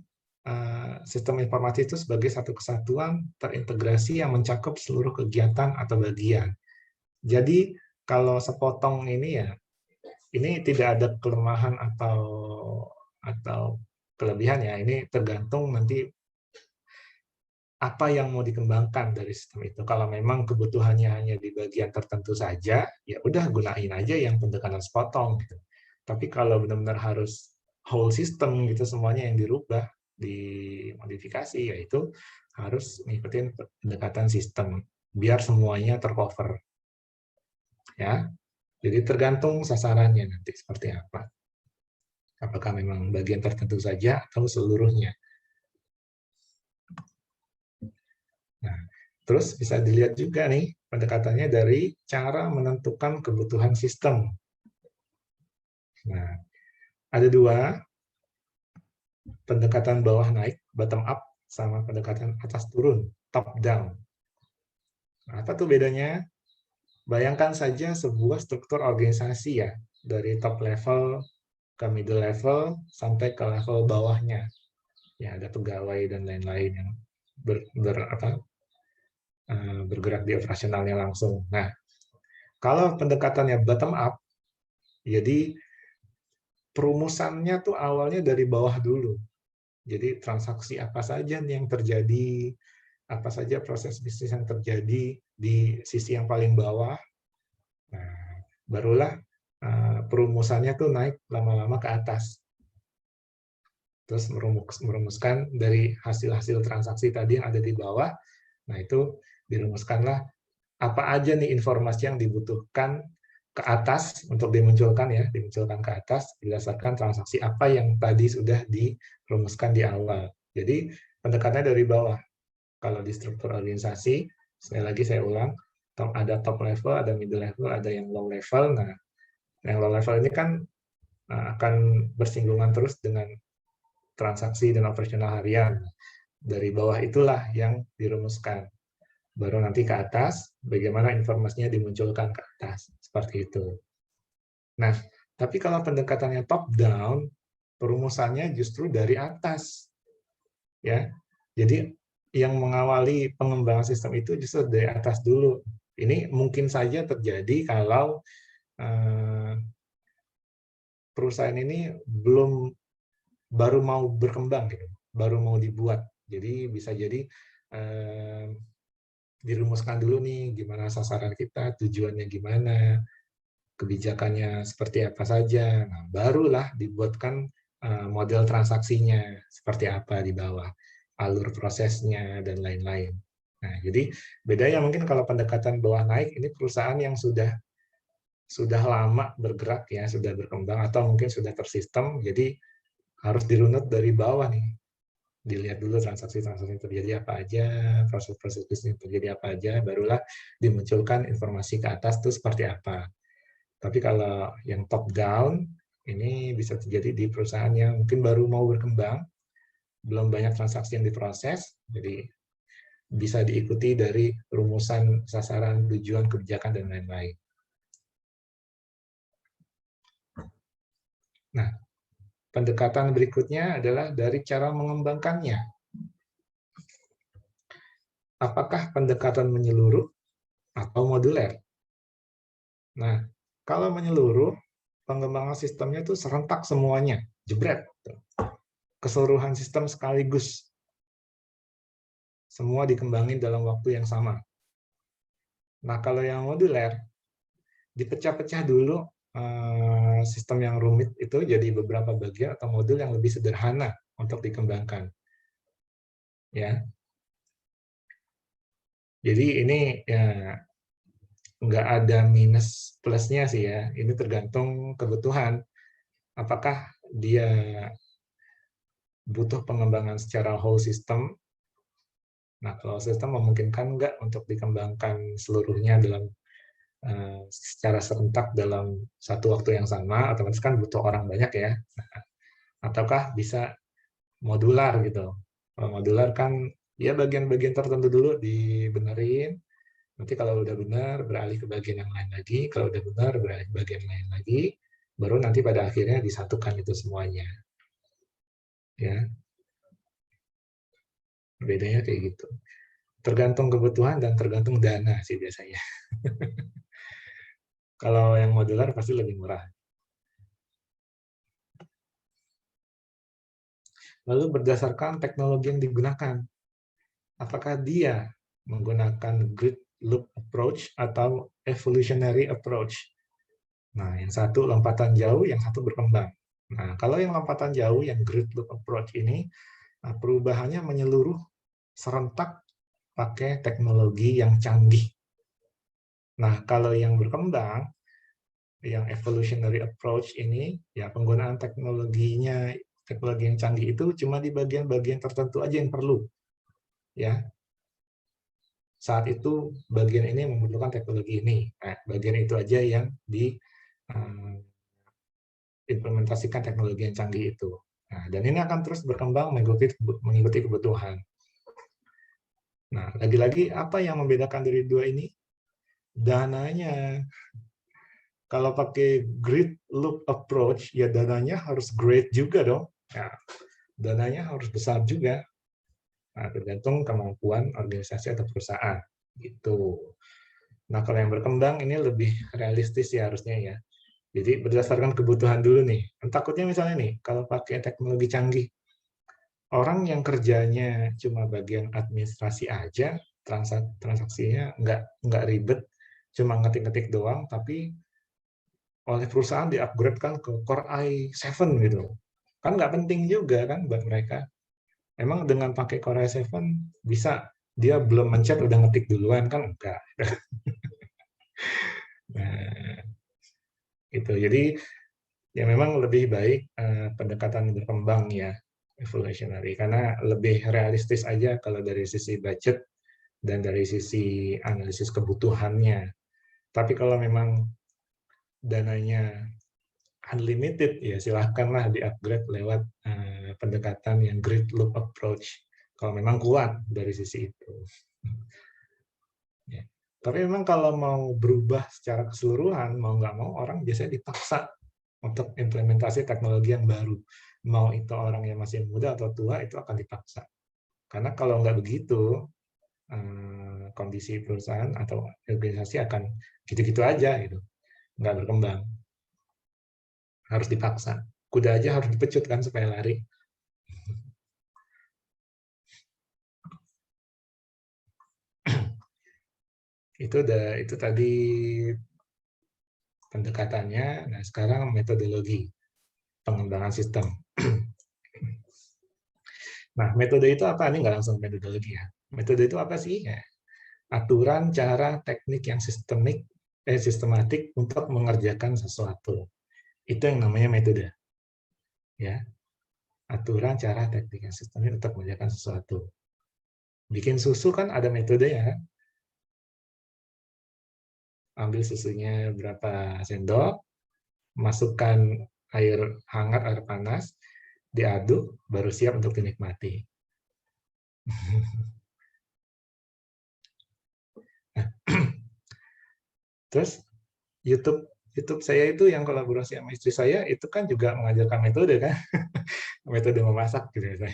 sistem informasi itu sebagai satu kesatuan terintegrasi yang mencakup seluruh kegiatan atau bagian. Jadi kalau sepotong ini ya, ini tidak ada kelemahan atau kelebihan ya. Ini tergantung nanti apa yang mau dikembangkan dari sistem itu. Kalau memang kebutuhannya hanya di bagian tertentu saja, ya udah gunain aja yang pendekatan sepotong. Gitu. Tapi kalau benar-benar harus whole system gitu semuanya yang dirubah, dimodifikasi, yaitu harus ngikutin pendekatan sistem biar semuanya tercover. Ya, jadi tergantung sasarannya nanti seperti apa. Apakah memang bagian tertentu saja atau seluruhnya. Nah, terus bisa dilihat juga nih pendekatannya dari cara menentukan kebutuhan sistem. Nah, ada dua, pendekatan bawah naik, bottom up, sama pendekatan atas turun, top down. Nah, apa tuh bedanya? Bayangkan saja sebuah struktur organisasi ya, dari top level ke middle level sampai ke level bawahnya. Ya, ada pegawai dan lain-lain yang bergerak di operasionalnya langsung. Nah, kalau pendekatannya bottom up, jadi perumusannya tuh awalnya dari bawah dulu. Jadi transaksi apa saja yang terjadi, apa saja proses bisnis yang terjadi di sisi yang paling bawah. Nah, barulah perumusannya tuh naik lama-lama ke atas. Terus merumuskan dari hasil-hasil transaksi tadi yang ada di bawah, nah itu dirumuskanlah apa aja nih informasi yang dibutuhkan ke atas untuk dimunculkan ya, dimunculkan ke atas berdasarkan transaksi apa yang tadi sudah dirumuskan di awal. Jadi pendekatannya dari bawah. Kalau di struktur organisasi, sekali lagi saya ulang, ada top level, ada middle level, ada yang low level. Nah, yang low level ini kan akan bersinggungan terus dengan transaksi dan operasional harian. Dari bawah itulah yang dirumuskan. Baru nanti ke atas, bagaimana informasinya dimunculkan ke atas. Seperti itu. Nah, tapi kalau pendekatannya top down, perumusannya justru dari atas. Ya. Jadi yang mengawali pengembangan sistem itu justru dari atas dulu. Ini mungkin saja terjadi kalau perusahaan ini baru mau berkembang, gitu, baru mau dibuat. Jadi bisa jadi dirumuskan dulu nih gimana sasaran kita, tujuannya gimana, kebijakannya seperti apa saja. Nah, barulah dibuatkan model transaksinya seperti apa di bawah, alur prosesnya dan lain-lain. Nah, jadi bedanya mungkin kalau pendekatan bawah naik ini perusahaan yang sudah lama bergerak ya, sudah berkembang atau mungkin sudah tersistem, jadi harus dirunut dari bawah nih. Dilihat dulu transaksi-transaksi terjadi apa aja, proses-proses bisnis terjadi apa aja, barulah dimunculkan informasi ke atas itu seperti apa. Tapi kalau yang top down, ini bisa terjadi di perusahaan yang mungkin baru mau berkembang, belum banyak transaksi yang diproses, jadi bisa diikuti dari rumusan sasaran, tujuan, kebijakan, dan lain-lain. Nah, pendekatan berikutnya adalah dari cara mengembangkannya. Apakah pendekatan menyeluruh atau moduler? Nah, kalau menyeluruh, pengembangan sistemnya itu serentak semuanya, jebret. Keseluruhan sistem sekaligus. Semua dikembangin dalam waktu yang sama. Nah, kalau yang moduler, dipecah-pecah dulu sistem yang rumit itu jadi beberapa bagian atau modul yang lebih sederhana untuk dikembangkan. Ya. Jadi ini ya nggak ada minus plusnya sih ya. Ini tergantung kebutuhan. Apakah dia butuh pengembangan secara whole system? Nah, kalau sistem memungkinkan nggak untuk dikembangkan seluruhnya dalam secara serentak dalam satu waktu yang sama, otomatis kan butuh orang banyak ya. Ataukah bisa modular gitu. Kalau modular kan ya bagian-bagian tertentu dulu dibenerin, nanti kalau udah benar beralih ke bagian yang lain lagi, kalau udah benar beralih ke bagian lain lagi, baru nanti pada akhirnya disatukan itu semuanya. Ya. Bedanya kayak gitu. Tergantung kebutuhan dan tergantung dana sih biasanya. Kalau yang modular pasti lebih murah. Lalu berdasarkan teknologi yang digunakan, apakah dia menggunakan grid loop approach atau evolutionary approach? Nah, yang satu lompatan jauh, yang satu berkembang. Nah, kalau yang lompatan jauh, yang grid loop approach ini, perubahannya menyeluruh serentak pakai teknologi yang canggih. Nah, kalau yang berkembang, yang evolutionary approach ini, ya penggunaan teknologi yang canggih itu cuma di bagian-bagian tertentu aja yang perlu. Ya, saat itu bagian ini memerlukan teknologi ini. Nah, bagian itu aja yang diimplementasikan teknologi yang canggih itu. Nah, dan ini akan terus berkembang mengikuti kebutuhan. Nah, lagi-lagi apa yang membedakan dari dua ini? Dananya. Kalau pakai grid loop approach, ya dananya harus great juga dong. Nah, dananya harus besar juga. Nah, tergantung kemampuan organisasi atau perusahaan. Gitu. Nah, kalau yang berkembang ini lebih realistis ya harusnya ya. Jadi berdasarkan kebutuhan dulu nih. Takutnya misalnya nih, kalau pakai teknologi canggih, orang yang kerjanya cuma bagian administrasi aja, transaksinya nggak ribet, cuma ngetik-ngetik doang, tapi oleh perusahaan di-upgrade kan ke Core i7 gitu. Kan nggak penting juga kan buat mereka. Emang dengan pakai Core i7 bisa dia belum mencet udah ngetik duluan kan enggak. Gitu. Jadi ya memang lebih baik pendekatan berkembang ya, evolutionary, karena lebih realistis aja kalau dari sisi budget dan dari sisi analisis kebutuhannya. Tapi kalau memang dananya unlimited, ya silahkanlah di-upgrade lewat pendekatan yang grid loop approach, kalau memang kuat dari sisi itu. Ya. Tapi memang kalau mau berubah secara keseluruhan, mau nggak mau orang biasanya dipaksa untuk implementasi teknologi yang baru. Mau itu orang yang masih muda atau tua, itu akan dipaksa. Karena kalau nggak begitu, kondisi perusahaan atau organisasi akan gitu-gitu aja, gitu, nggak berkembang. Harus dipaksa. Kuda aja harus dipecut kan supaya lari. Itu tadi pendekatannya. Nah, sekarang metodologi pengembangan sistem. Nah, metode itu apa? Ini nggak langsung metodologi ya. Metode itu apa sih? Ya, aturan, cara, teknik yang sistematik untuk mengerjakan sesuatu. Itu yang namanya metode. Ya, aturan, cara, teknik yang sistematik untuk mengerjakan sesuatu. Bikin susu kan ada metode ya. Ambil susunya berapa sendok, masukkan air hangat, air panas, diaduk, baru siap untuk dinikmati. Terus YouTube saya itu yang kolaborasi sama istri saya itu kan juga mengajarkan metode kan, metode memasak gitu ya.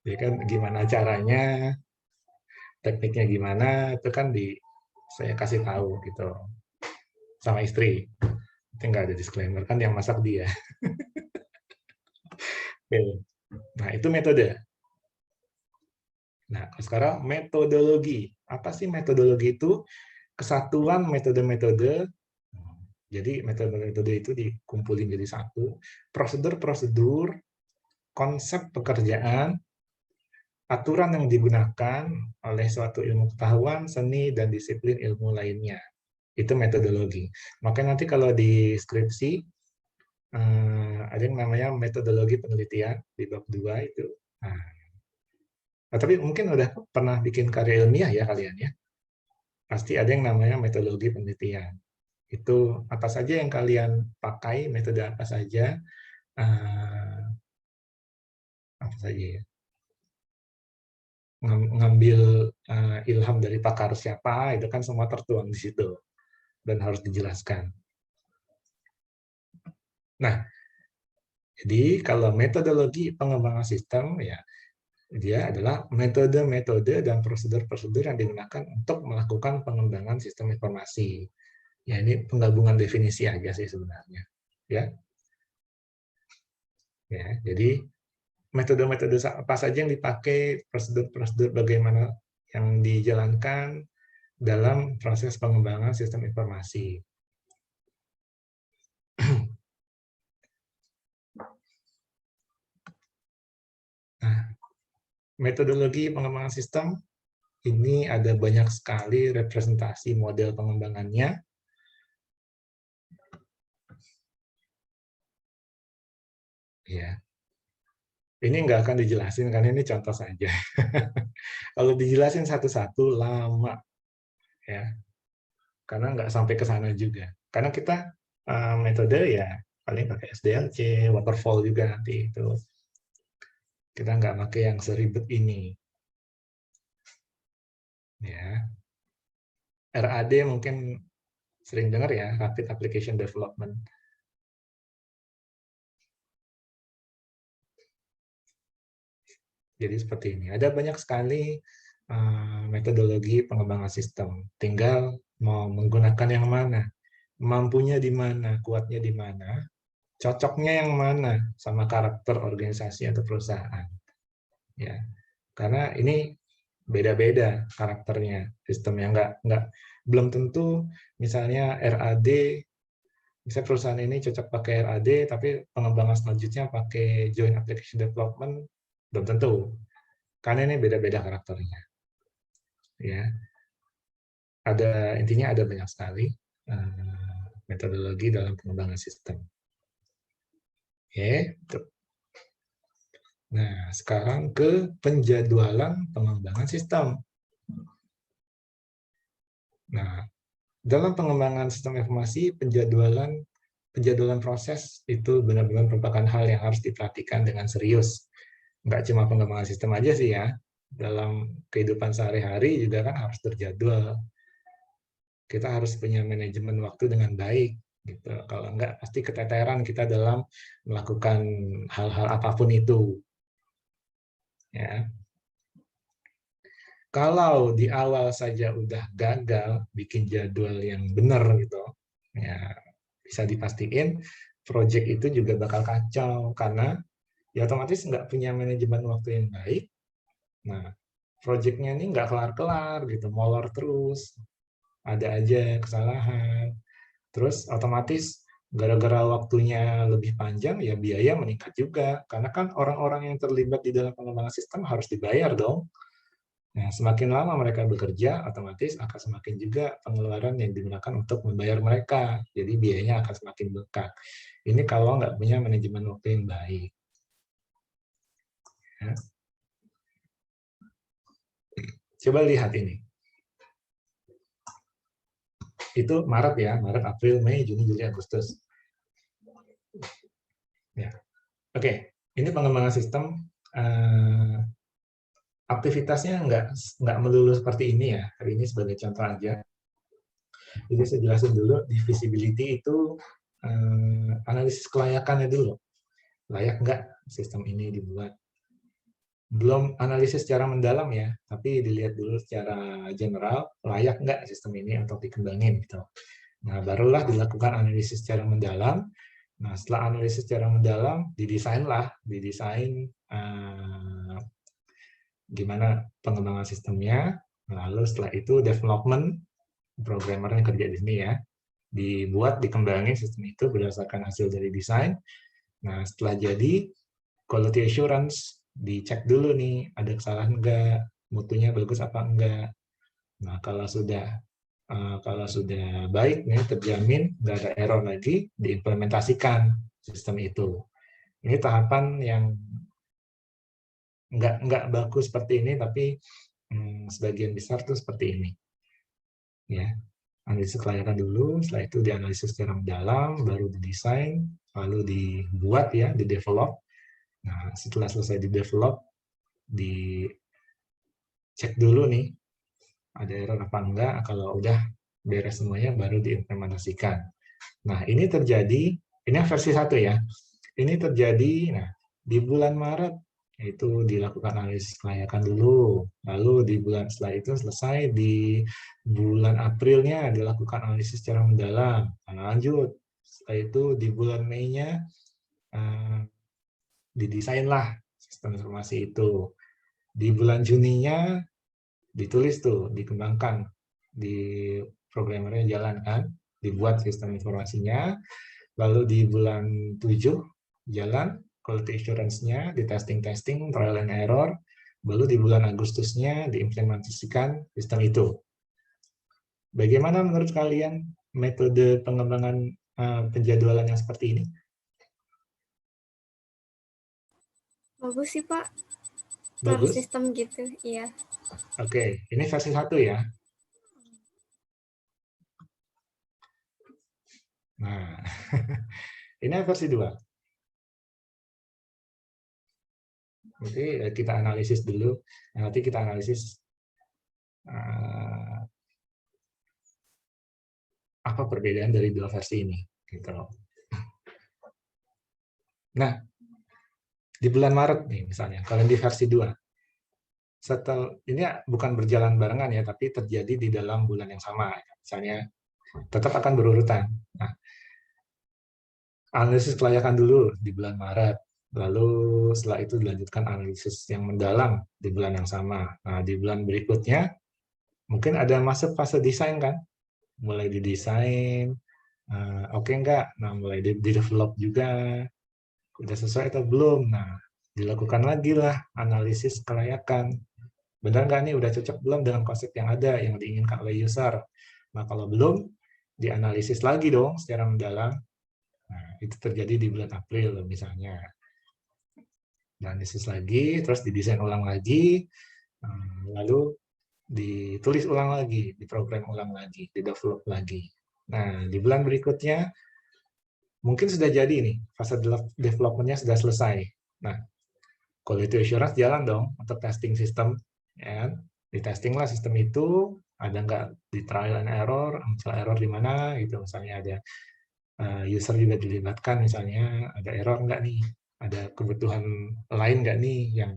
Jadi kan gimana caranya, tekniknya gimana, itu kan saya kasih tahu gitu sama istri. Itu nggak ada disclaimer kan, yang masak dia. Nah itu metode. Nah sekarang metodologi. Apa sih metodologi itu? Kesatuan metode-metode. Jadi metode-metode itu dikumpulin jadi satu. Prosedur-prosedur, konsep pekerjaan, aturan yang digunakan oleh suatu ilmu pengetahuan, seni, dan disiplin ilmu lainnya. Itu metodologi. Makanya nanti kalau di skripsi, ada yang namanya metodologi penelitian di bab 2 itu. Nah, tapi mungkin udah pernah bikin karya ilmiah ya kalian ya. Pasti ada yang namanya metodologi penelitian. Itu apa saja yang kalian pakai, metode apa saja, apa saja ya. Ngambil ilham dari pakar siapa, itu kan semua tertuang di situ dan harus dijelaskan. Nah, jadi kalau metodologi pengembangan sistem ya dia adalah metode-metode dan prosedur-prosedur yang digunakan untuk melakukan pengembangan sistem informasi. Ya ini penggabungan definisi aja sih sebenarnya. Ya. Ya, jadi metode-metode apa saja yang dipakai, prosedur-prosedur bagaimana yang dijalankan dalam proses pengembangan sistem informasi. Nah, metodologi pengembangan sistem ini ada banyak sekali representasi model pengembangannya. Ya, ini nggak akan dijelasin karena ini contoh saja. Kalau dijelasin satu-satu lama, ya, karena nggak sampai ke sana juga. Karena kita metode ya paling pakai SDLC, waterfall juga nanti itu. Kita nggak pakai yang seribet ini. Ya, RAD mungkin sering dengar ya, Rapid Application Development. Jadi seperti ini. Ada banyak sekali metodologi pengembangan sistem. Tinggal mau menggunakan yang mana, mampunya di mana, kuatnya di mana, cocoknya yang mana sama karakter organisasi atau perusahaan. Ya, karena ini beda-beda karakternya sistemnya, belum tentu misalnya RAD, misalnya perusahaan ini cocok pakai RAD, tapi pengembangan selanjutnya pakai Joint Application Development, belum tentu. Karena ini beda-beda karakternya. Ya, intinya ada banyak sekali. metodologi dalam pengembangan sistem. Oke. Nah, sekarang ke penjadwalan pengembangan sistem. Nah, dalam pengembangan sistem informasi, penjadwalan proses itu benar-benar merupakan hal yang harus diperhatikan dengan serius. Nggak cuma pengembangan sistem aja sih ya, dalam kehidupan sehari-hari juga kan harus terjadwal. Kita harus punya manajemen waktu dengan baik. Gitu. Kalau enggak, pasti keteteran kita dalam melakukan hal-hal apapun itu. Ya. Kalau di awal saja udah gagal bikin jadwal yang benar gitu, ya bisa dipastiin project itu juga bakal kacau karena ya otomatis nggak punya manajemen waktu yang baik. Nah, projectnya ini nggak kelar-kelar gitu, molor terus, ada aja kesalahan. Terus otomatis gara-gara waktunya lebih panjang ya biaya meningkat juga karena kan orang-orang yang terlibat di dalam pengembangan sistem harus dibayar dong. Nah, semakin lama mereka bekerja, otomatis akan semakin juga pengeluaran yang digunakan untuk membayar mereka. Jadi biayanya akan semakin bengkak. Ini kalau nggak punya manajemen waktu yang baik. Ya. Coba lihat ini. Itu Maret ya, Maret, April, Mei, Juni, Juli, Agustus. Ya. Oke, ini pengembangan sistem. Aktivitasnya nggak melulu seperti ini ya. Hari ini sebagai contoh aja. Jadi saya jelasin dulu, di visibility itu analisis kelayakannya dulu. Layak nggak sistem ini dibuat? Belum analisis secara mendalam ya, tapi dilihat dulu secara general, layak nggak sistem ini untuk dikembangin gitu. Nah, barulah dilakukan analisis secara mendalam. Nah, setelah analisis secara mendalam, didesain gimana pengembangan sistemnya, lalu setelah itu development, programmer yang kerja di sini ya, dibuat, dikembangin sistem itu berdasarkan hasil dari desain. Nah, setelah jadi, quality assurance, dicek dulu nih, ada kesalahan enggak, mutunya bagus apa enggak. Nah, kalau sudah baik, nih, terjamin, nggak ada error lagi, diimplementasikan sistem itu. Ini tahapan yang nggak bagus seperti ini, tapi sebagian besar tuh seperti ini. Ya, analisis kelayakan dulu, setelah itu dianalisis secara mendalam, baru didesain, lalu dibuat ya, di-develop. Nah, setelah selesai di-develop, dicek dulu nih, ada error apa enggak, kalau udah beres semuanya, baru diimplementasikan. Nah, ini terjadi, ini versi 1 ya, ini terjadi, nah, di bulan Maret, itu dilakukan analisis kelayakan dulu, lalu di bulan setelah itu selesai, di bulan Aprilnya dilakukan analisis secara mendalam. Nah, lanjut, setelah itu di bulan Mei-nya didesainlah sistem informasi itu. Di bulan Juninya ditulis tuh, dikembangkan, di programmernya jalankan, dibuat sistem informasinya, lalu di bulan 7 jalan, quality assurance-nya, di testing, trial and error, baru di bulan Agustusnya diimplementasikan sistem itu. Bagaimana menurut kalian metode pengembangan penjadwalan yang seperti ini? Bagus sih, Pak. Bagus? Sistem gitu, iya. Oke, ini versi 1 ya. Nah, ini versi 2. Nanti kita analisis dulu, nanti kita analisis apa perbedaan dari dua versi ini. Gitu. Nah, di bulan Maret nih misalnya, kalau di versi 2, setelah ini bukan berjalan barengan ya, tapi terjadi di dalam bulan yang sama. Misalnya, tetap akan berurutan. Nah, analisis kelayakan dulu di bulan Maret. Lalu setelah itu dilanjutkan analisis yang mendalam di bulan yang sama. Nah, di bulan berikutnya, mungkin ada masuk fase desain kan? Mulai didesain, oke enggak? Nah, mulai di-develop juga. Udah sesuai atau belum? Nah, dilakukan lagi lah analisis kelayakan. Benar nggak nih udah cocok belum dengan konsep yang ada, yang diinginkan oleh user? Nah, kalau belum, dianalisis lagi dong secara mendalam. Nah, itu terjadi di bulan April misalnya. Dianalisis lagi, terus didesain ulang lagi, lalu ditulis ulang lagi, diprogram ulang lagi, didevelop lagi. Nah, di bulan berikutnya mungkin sudah jadi nih, fase development-nya sudah selesai. Nah, quality assurance jalan dong untuk testing sistem, ya. Di testing lah sistem itu, ada nggak di trial and error, misalnya error di mana, gitu. Misalnya ada user juga dilibatkan, misalnya ada error nggak nih, ada kebutuhan lain nggak nih yang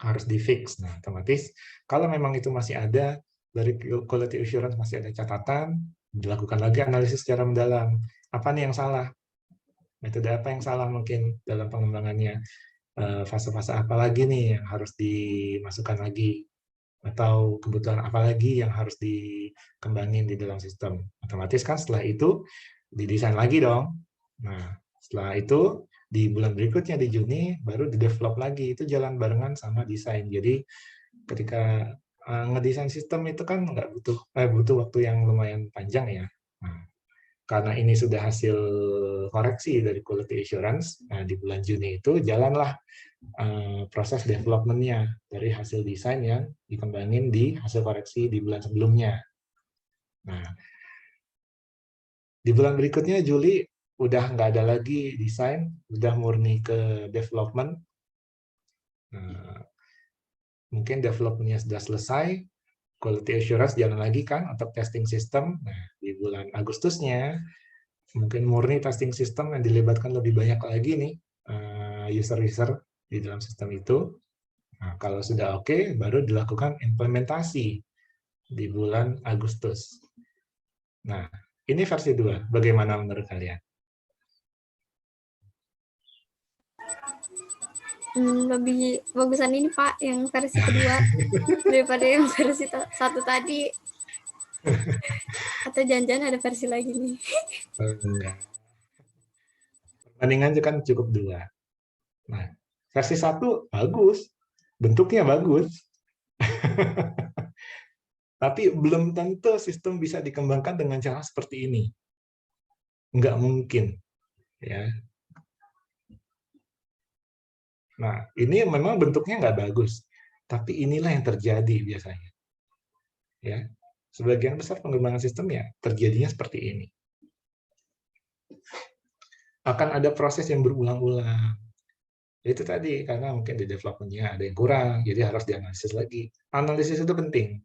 harus di-fix. Nah, otomatis kalau memang itu masih ada, dari quality assurance masih ada catatan, dilakukan lagi analisis secara mendalam. Apa nih yang salah? Metode apa yang salah mungkin dalam pengembangannya? Fase-fase apa lagi nih yang harus dimasukkan lagi? Atau kebutuhan apa lagi yang harus dikembangin di dalam sistem? Otomatis kan setelah itu didesain lagi dong. Nah, setelah itu di bulan berikutnya di Juni baru di-develop lagi. Itu jalan barengan sama desain. Jadi ketika ngedesain sistem itu kan nggak butuh waktu yang lumayan panjang ya. Nah, karena ini sudah hasil koreksi dari quality assurance, nah di bulan Juni itu jalanlah proses development-nya dari hasil desain yang dikembangin di hasil koreksi di bulan sebelumnya. Nah, di bulan berikutnya Juli udah nggak ada lagi desain, udah murni ke development. Nah, mungkin development-nya sudah selesai, quality assurance jalan lagi kan untuk testing system. Nah, di bulan Agustusnya mungkin murni testing system yang dilibatkan lebih banyak lagi nih user-user di dalam sistem itu. Nah, kalau sudah oke, baru dilakukan implementasi di bulan Agustus. Nah, ini versi 2. Bagaimana menurut kalian? Lebih bagusan ini Pak, yang versi kedua daripada yang versi satu tadi. Atau jangan-jangan ada versi lagi nih? Enggak. Perbandingan kan cukup 2. Nah, versi 1 bagus, bentuknya bagus. Tapi belum tentu sistem bisa dikembangkan dengan cara seperti ini. Nggak mungkin. Ya. Nah, ini memang bentuknya nggak bagus, tapi inilah yang terjadi biasanya. Ya, sebagian besar pengembangan sistem ya terjadinya seperti ini. Akan ada proses yang berulang-ulang. Itu tadi, karena mungkin di development-nya ada yang kurang, jadi harus dianalisis lagi. Analisis itu penting,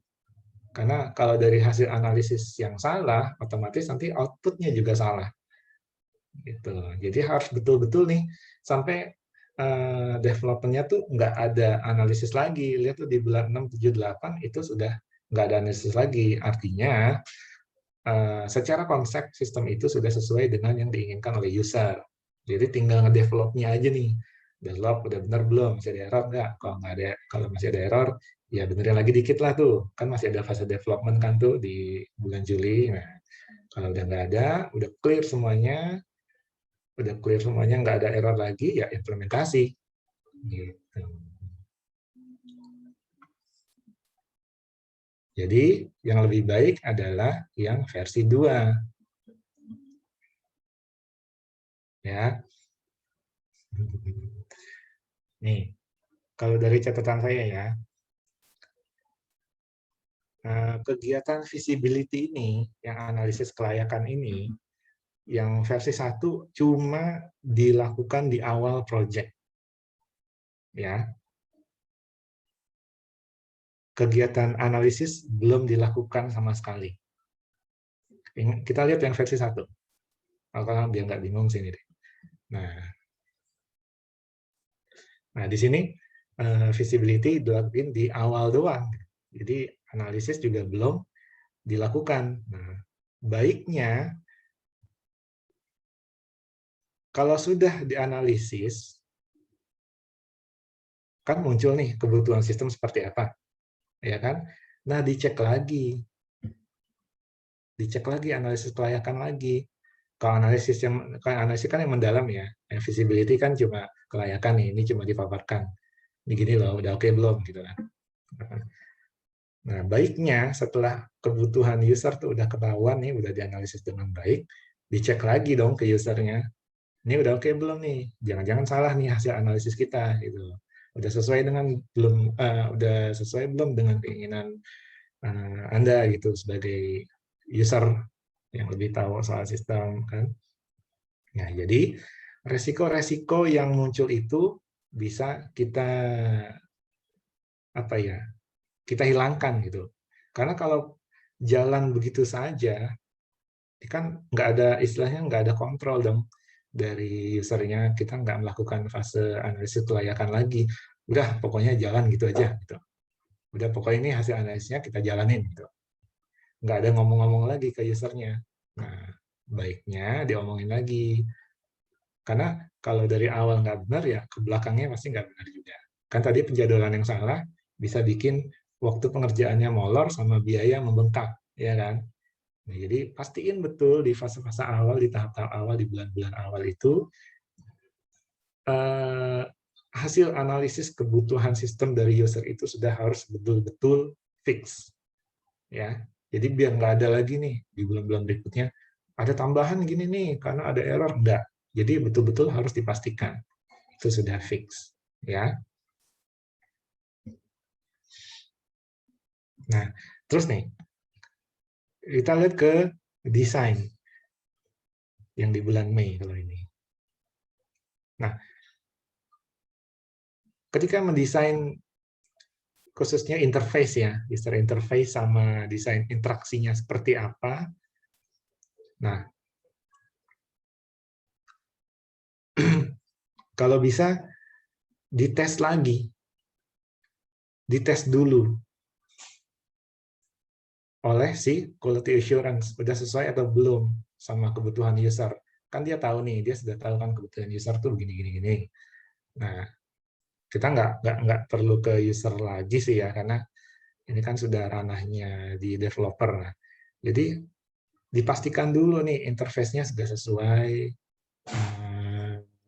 karena kalau dari hasil analisis yang salah, otomatis nanti output-nya juga salah. Gitu. Jadi harus betul-betul nih, sampai development-nya tuh nggak ada analisis lagi. Lihat tuh di bulan 6, 7, 8 itu sudah nggak ada analisis lagi. Artinya secara konsep sistem itu sudah sesuai dengan yang diinginkan oleh user. Jadi tinggal nge-develop-nya aja nih. Develop udah benar belum? Masih ada error nggak? Kalau nggak ada, kalau masih ada error, ya benerin lagi dikit lah tuh. Kan masih ada fase development kan tuh di bulan Juli. Nah, kalau udah nggak ada, udah clear semuanya, nggak ada error lagi, ya implementasi. Gitu. Jadi yang lebih baik adalah yang versi 2. Ya. Nih, kalau dari catatan saya ya, kegiatan visibility ini, yang analisis kelayakan ini, yang versi 1 cuma dilakukan di awal project. Ya. Kegiatan analisis belum dilakukan sama sekali. Kita lihat yang versi 1. Kalau biar nggak bingung sini deh. Nah, di sini visibility dilakukan di awal doang. Jadi analisis juga belum dilakukan. Nah, baiknya kalau sudah dianalisis, kan muncul nih kebutuhan sistem seperti apa, ya kan? Nah, dicek lagi analisis kelayakan lagi. Kalau analisis kan yang mendalam ya, yang visibility kan cuma kelayakan nih, ini cuma dipaparkan. Ini gini loh, udah oke belum gitu kan? Nah, baiknya setelah kebutuhan user tuh udah ketahuan nih, udah dianalisis dengan baik, dicek lagi dong ke usernya. Ini udah oke belum nih? Jangan-jangan salah nih hasil analisis kita gitu. Udah sesuai dengan udah sesuai belum dengan keinginan Anda gitu sebagai user yang lebih tahu soal sistem kan. Nah, jadi resiko-resiko yang muncul itu bisa kita apa ya? Kita hilangkan gitu. Karena kalau jalan begitu saja, kan nggak ada istilahnya nggak ada kontrol dong dari usernya. Kita nggak melakukan fase analisis kelayakan lagi. Udah pokoknya jalan gitu aja gitu. Udah pokoknya ini hasil analisisnya kita jalanin gitu. Nggak ada ngomong-ngomong lagi ke usernya. Nah, baiknya diomongin lagi. Karena kalau dari awal nggak benar ya ke belakangnya pasti nggak benar juga. Kan tadi penjadwalan yang salah bisa bikin waktu pengerjaannya molor sama biaya membengkak, ya kan? Nah, jadi pastiin betul di fase-fase awal, di tahap-tahap awal, di bulan-bulan awal itu hasil analisis kebutuhan sistem dari user itu sudah harus betul-betul fix, ya. Jadi biar nggak ada lagi nih di bulan-bulan berikutnya ada tambahan gini nih karena ada error, enggak. Jadi betul-betul harus dipastikan itu sudah fix, ya. Nah, terus nih kita lihat ke desain yang di bulan Mei kalau ini. Nah, ketika mendesain khususnya interface ya, user interface sama desain interaksinya seperti apa. Nah, kalau bisa dites lagi, dites dulu oleh si quality assurance, udah sesuai atau belum sama kebutuhan user. Kan dia tahu nih, dia sudah tahu kan kebutuhan user tuh gini. Nah, kita nggak perlu ke user lagi sih ya, karena ini kan sudah ranahnya di developer. Nah, jadi dipastikan dulu nih interface-nya sudah sesuai,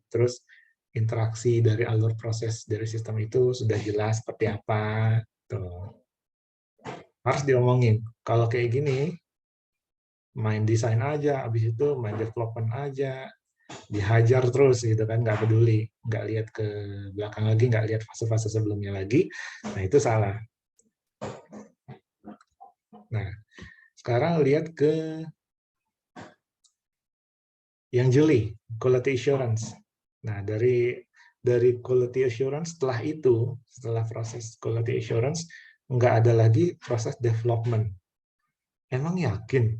terus interaksi dari alur proses dari sistem itu sudah jelas seperti apa. Tuh. Harus diomongin. Kalau kayak gini, main desain aja, habis itu main development aja, dihajar terus gitu kan, nggak peduli, nggak lihat ke belakang lagi, nggak lihat fase-fase sebelumnya lagi, nah itu salah. Nah, sekarang lihat ke yang jeli, quality assurance. Nah, dari quality assurance setelah proses quality assurance, nggak ada lagi proses development. Emang yakin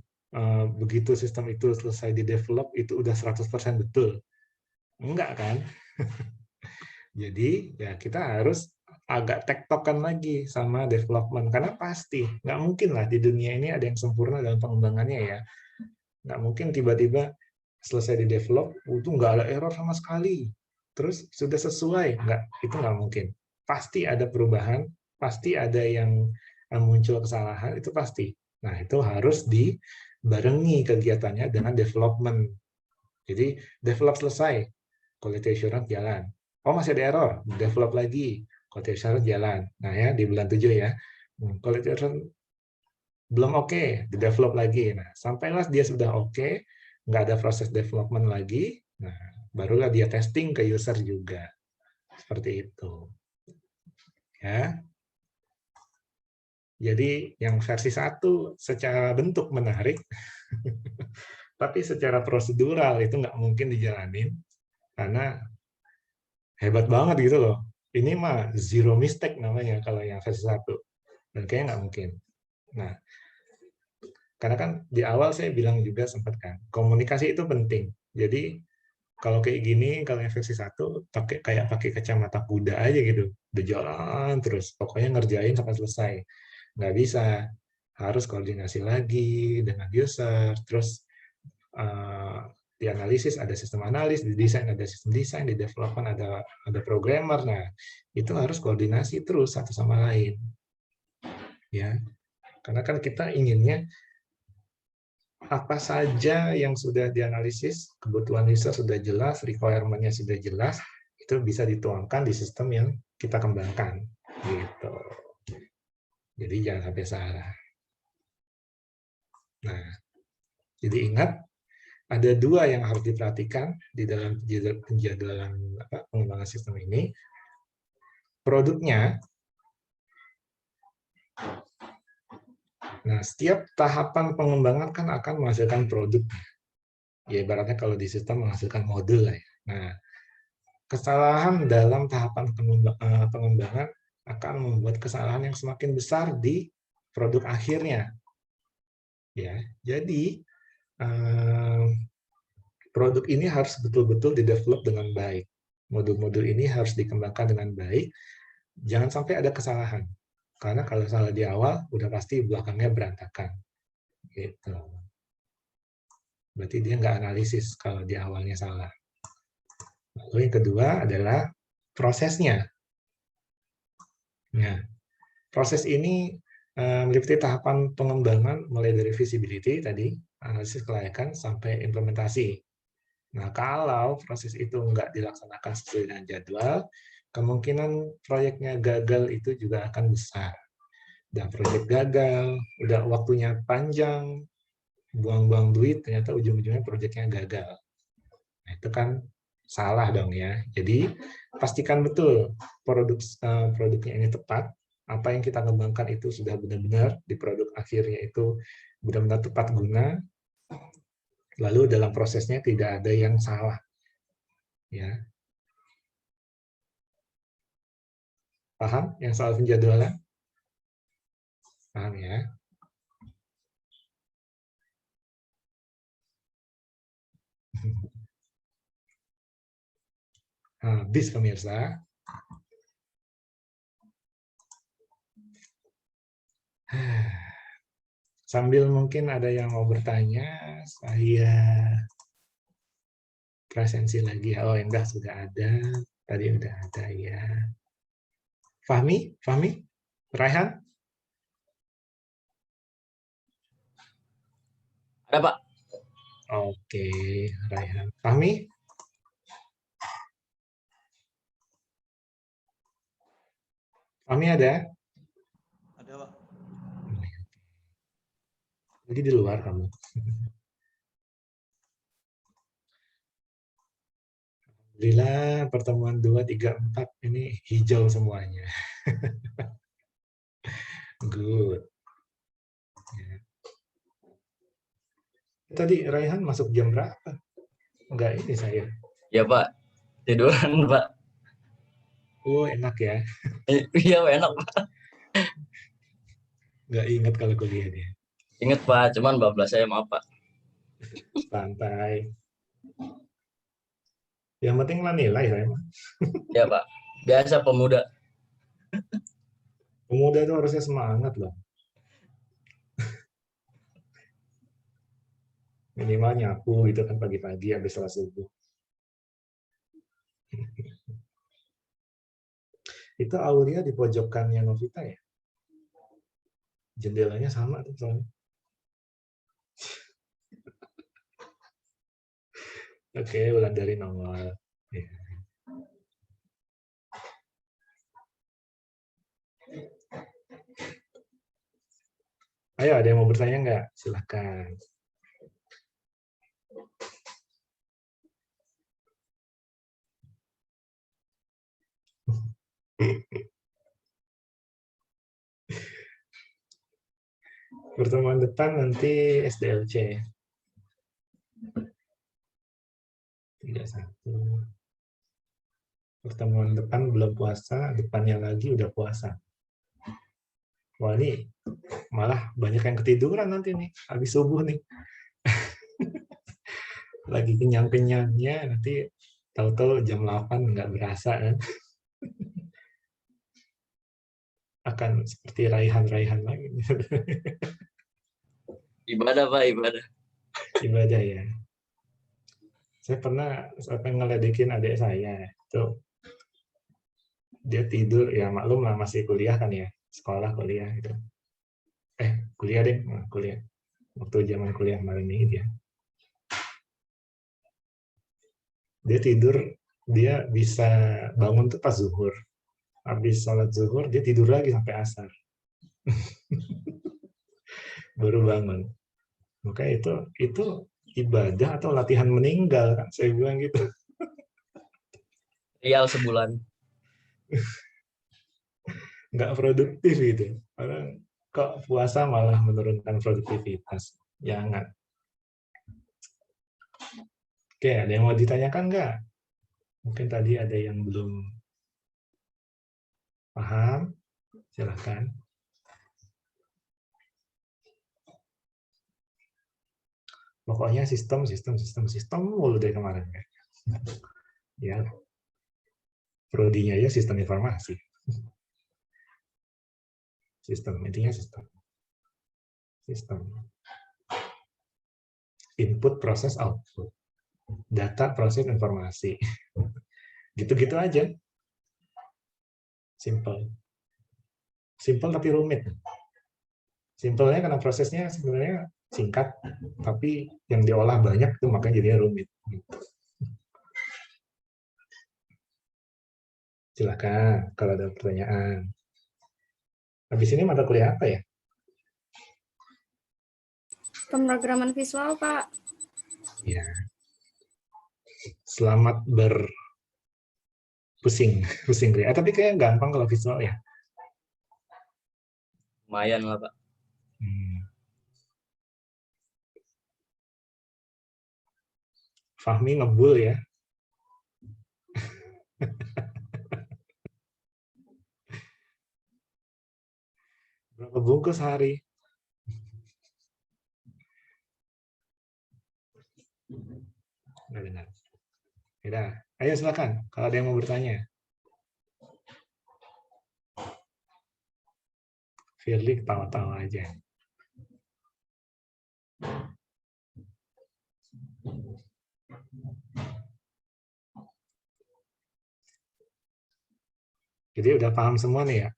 begitu sistem itu selesai di develop itu udah 100% betul? Enggak kan? Jadi ya kita harus agak tektokan lagi sama development, karena pasti nggak mungkin lah di dunia ini ada yang sempurna dalam pengembangannya ya. Nggak mungkin tiba-tiba selesai di develop itu nggak ada error sama sekali, terus sudah sesuai, itu nggak mungkin. Pasti ada perubahan, pasti ada yang muncul kesalahan, itu pasti. Nah, itu harus dibarengi kegiatannya dengan development. Jadi develop selesai, quality assurance jalan. Oh, masih ada error, develop lagi, quality assurance jalan. Nah ya, di bulan 7 ya, quality assurance belum oke, di-develop lagi. Nah, sampailah dia sudah oke, nggak ada proses development lagi, nah barulah dia testing ke user juga. Seperti itu. Ya. Jadi yang versi 1 secara bentuk menarik, tapi secara prosedural itu nggak mungkin dijalanin, karena hebat banget gitu loh. Ini mah zero mistake namanya kalau yang versi 1. Dan kayaknya nggak mungkin. Nah, karena kan di awal saya bilang juga sempat kan, komunikasi itu penting. Jadi kalau kayak gini, kalau yang versi 1 kayak pakai kacamata kuda aja gitu, udah jalan terus, pokoknya ngerjain sampai selesai. Nggak bisa, harus koordinasi lagi dengan user, terus di analisis ada sistem analis, di desain ada sistem desain, di development ada programmer. Nah, itu harus koordinasi terus satu sama lain. Ya, karena kan kita inginnya apa saja yang sudah dianalisis, kebutuhan user sudah jelas, requirement-nya sudah jelas, itu bisa dituangkan di sistem yang kita kembangkan. Gitu. Jadi jangan sampai salah. Nah, jadi ingat, ada dua yang harus diperhatikan di dalam penjadwalan pengembangan sistem ini. Produknya. Nah, setiap tahapan pengembangan kan akan menghasilkan produk. Ya, ibaratnya kalau di sistem menghasilkan modul lah ya. Nah, kesalahan dalam tahapan pengembangan akan membuat kesalahan yang semakin besar di produk akhirnya. Ya, jadi produk ini harus betul-betul didevelop dengan baik. Modul-modul ini harus dikembangkan dengan baik. Jangan sampai ada kesalahan. Karena kalau salah di awal, udah pasti belakangnya berantakan. Gitu. Berarti dia nggak analisis kalau di awalnya salah. Lalu yang kedua adalah prosesnya. Nah, proses ini meliputi tahapan pengembangan mulai dari visibility tadi, analisis kelayakan, sampai implementasi. Nah, kalau proses itu nggak dilaksanakan sesuai dengan jadwal, kemungkinan proyeknya gagal itu juga akan besar. Dan proyek gagal, udah waktunya panjang, buang-buang duit, ternyata ujung-ujungnya proyeknya gagal. Nah, itu kan salah dong ya. Jadi, pastikan betul produknya ini tepat, apa yang kita kembangkan itu sudah benar-benar di produk akhirnya itu benar-benar tepat guna, lalu dalam prosesnya tidak ada yang salah. Ya. Paham yang soal penjadwalan? Paham ya? Habis pemirsa. Sambil mungkin ada yang mau bertanya, saya presensi lagi. Oh, Endah sudah ada. Tadi udah ada ya. Fahmi? Fahmi? Raihan? Ada, Pak. Oke, Raihan. Fahmi? Fahmi ada? Ada, Pak. Jadi di luar kamu. Alhamdulillah pertemuan 2, 3, 4 ini hijau semuanya. Good. Ya. Tadi Raihan masuk jam berapa? Enggak ini saya. Ya, Pak. Tiduran, Pak. Oh, enak ya. Iya, enak, Pak. Nggak ingat kalau kuliah dia. Ingat, Pak. Cuman bablas saya, maaf, Pak. Santai. Yang penting lah nilai saya mah. Ya, Pak. Biasa pemuda. Pemuda itu harusnya semangat loh. Minimal nyapu gitu kan pagi-pagi habis sholat subuh. Itu Aulia di pojokannya Novita ya? Jendelanya sama tuh soalnya. Oke, ulang dari nongol. Ya. Ayo, ada yang mau bertanya nggak? Silakan. Pertemuan depan nanti SDLC. 31. Pertemuan depan belum puasa, depannya lagi udah puasa. Wah, ini malah banyak yang ketiduran nanti nih, habis subuh nih. Lagi kenyang-kenyangnya, nanti tahu-tahu jam 8 nggak berasa kan. Akan seperti raihan-raihan lagi. Ibadah, Pak, ibadah. Ibadah ya. Saya pernah sampai ngeledekin adik saya. Tuh, dia tidur, ya maklum lah masih kuliah kan ya. Sekolah, kuliah gitu. Kuliah deh, kuliah. Waktu zaman kuliah kemarin ini dia tidur, dia bisa bangun tuh pas zuhur. Habis sholat zuhur, dia tidur lagi sampai asar. Baru bangun. Makanya itu ibadah atau latihan meninggal, kan saya bilang gitu. Real sebulan. Nggak produktif gitu. Orang kok puasa malah menurunkan produktivitas. Jangan. Oke, ada yang mau ditanyakan nggak? Mungkin tadi ada yang belum paham. Silahkan. Pokoknya sistem mulu dari kemarin. Ya, prodinya ya sistem informasi. Sistem, intinya sistem. Input, proses, output. Data, proses, informasi. Gitu-gitu aja. Simple. Simple tapi rumit. Simpelnya karena prosesnya sebenarnya singkat, tapi yang diolah banyak tuh makanya jadinya rumit. Silakan kalau ada pertanyaan. Habis ini mata kuliah apa ya? Pemrograman visual, Pak. Ya. Selamat pusing tapi kayaknya gampang kalau visual ya. Lumayan lah, Pak. Fahmi ngebul ya. Berapa bungkus hari? Nggak dengar. Yaudah, ayo silakan kalau ada yang mau bertanya. Firly ketawa-tawa aja. Jadi udah paham semua nih ya?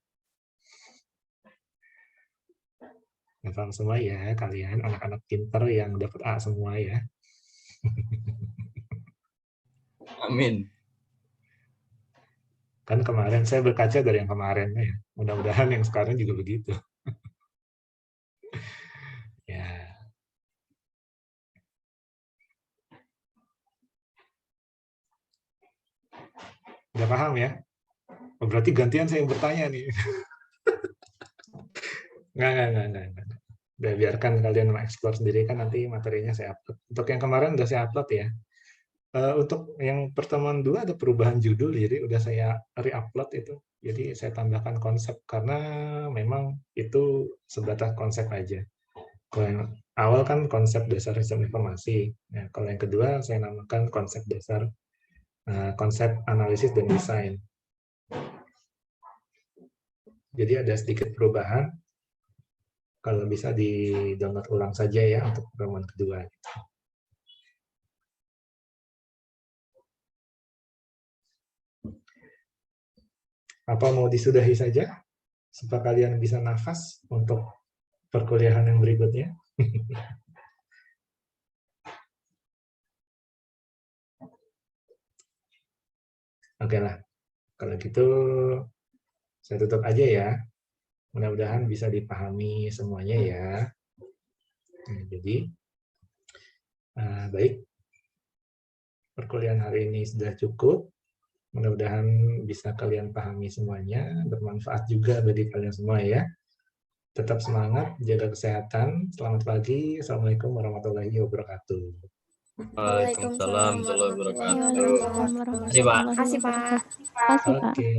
Udah paham semua ya kalian, anak-anak pinter yang dapat A semua ya? Amin. Kan kemarin saya berkaca dari yang kemarin ya. Mudah-mudahan yang sekarang juga begitu. Ya. Udah paham ya? Oh, berarti gantian saya yang bertanya nih. Nggak. Udah biarkan kalian mengeksplor sendiri, kan nanti materinya saya upload. Untuk yang kemarin udah saya upload ya. Untuk yang pertemuan 2 ada perubahan judul, jadi udah saya re-upload itu. Jadi saya tambahkan konsep, karena memang itu sebatas konsep aja. Kalau yang awal kan konsep dasar sistem informasi. Nah, kalau yang kedua saya namakan konsep dasar konsep analisis dan desain. Jadi ada sedikit perubahan. Kalau bisa di-download ulang saja ya untuk pertemuan kedua. Apa mau disudahi saja? Supaya kalian bisa nafas untuk perkuliahan yang berikutnya. Oke lah. Kalau gitu saya tutup aja ya. Mudah-mudahan bisa dipahami semuanya ya. Nah, jadi, baik. Perkuliahan hari ini sudah cukup. Mudah-mudahan bisa kalian pahami semuanya. Bermanfaat juga bagi kalian semua ya. Tetap semangat, jaga kesehatan. Selamat pagi. Assalamualaikum warahmatullahi wabarakatuh. Waalaikumsalam warahmatullahi wabarakatuh. Waalaikumsalam warahmatullahi wabarakatuh. Terima kasih, Pak. Terima kasih, Pak. Terima kasih, Pak. Oke.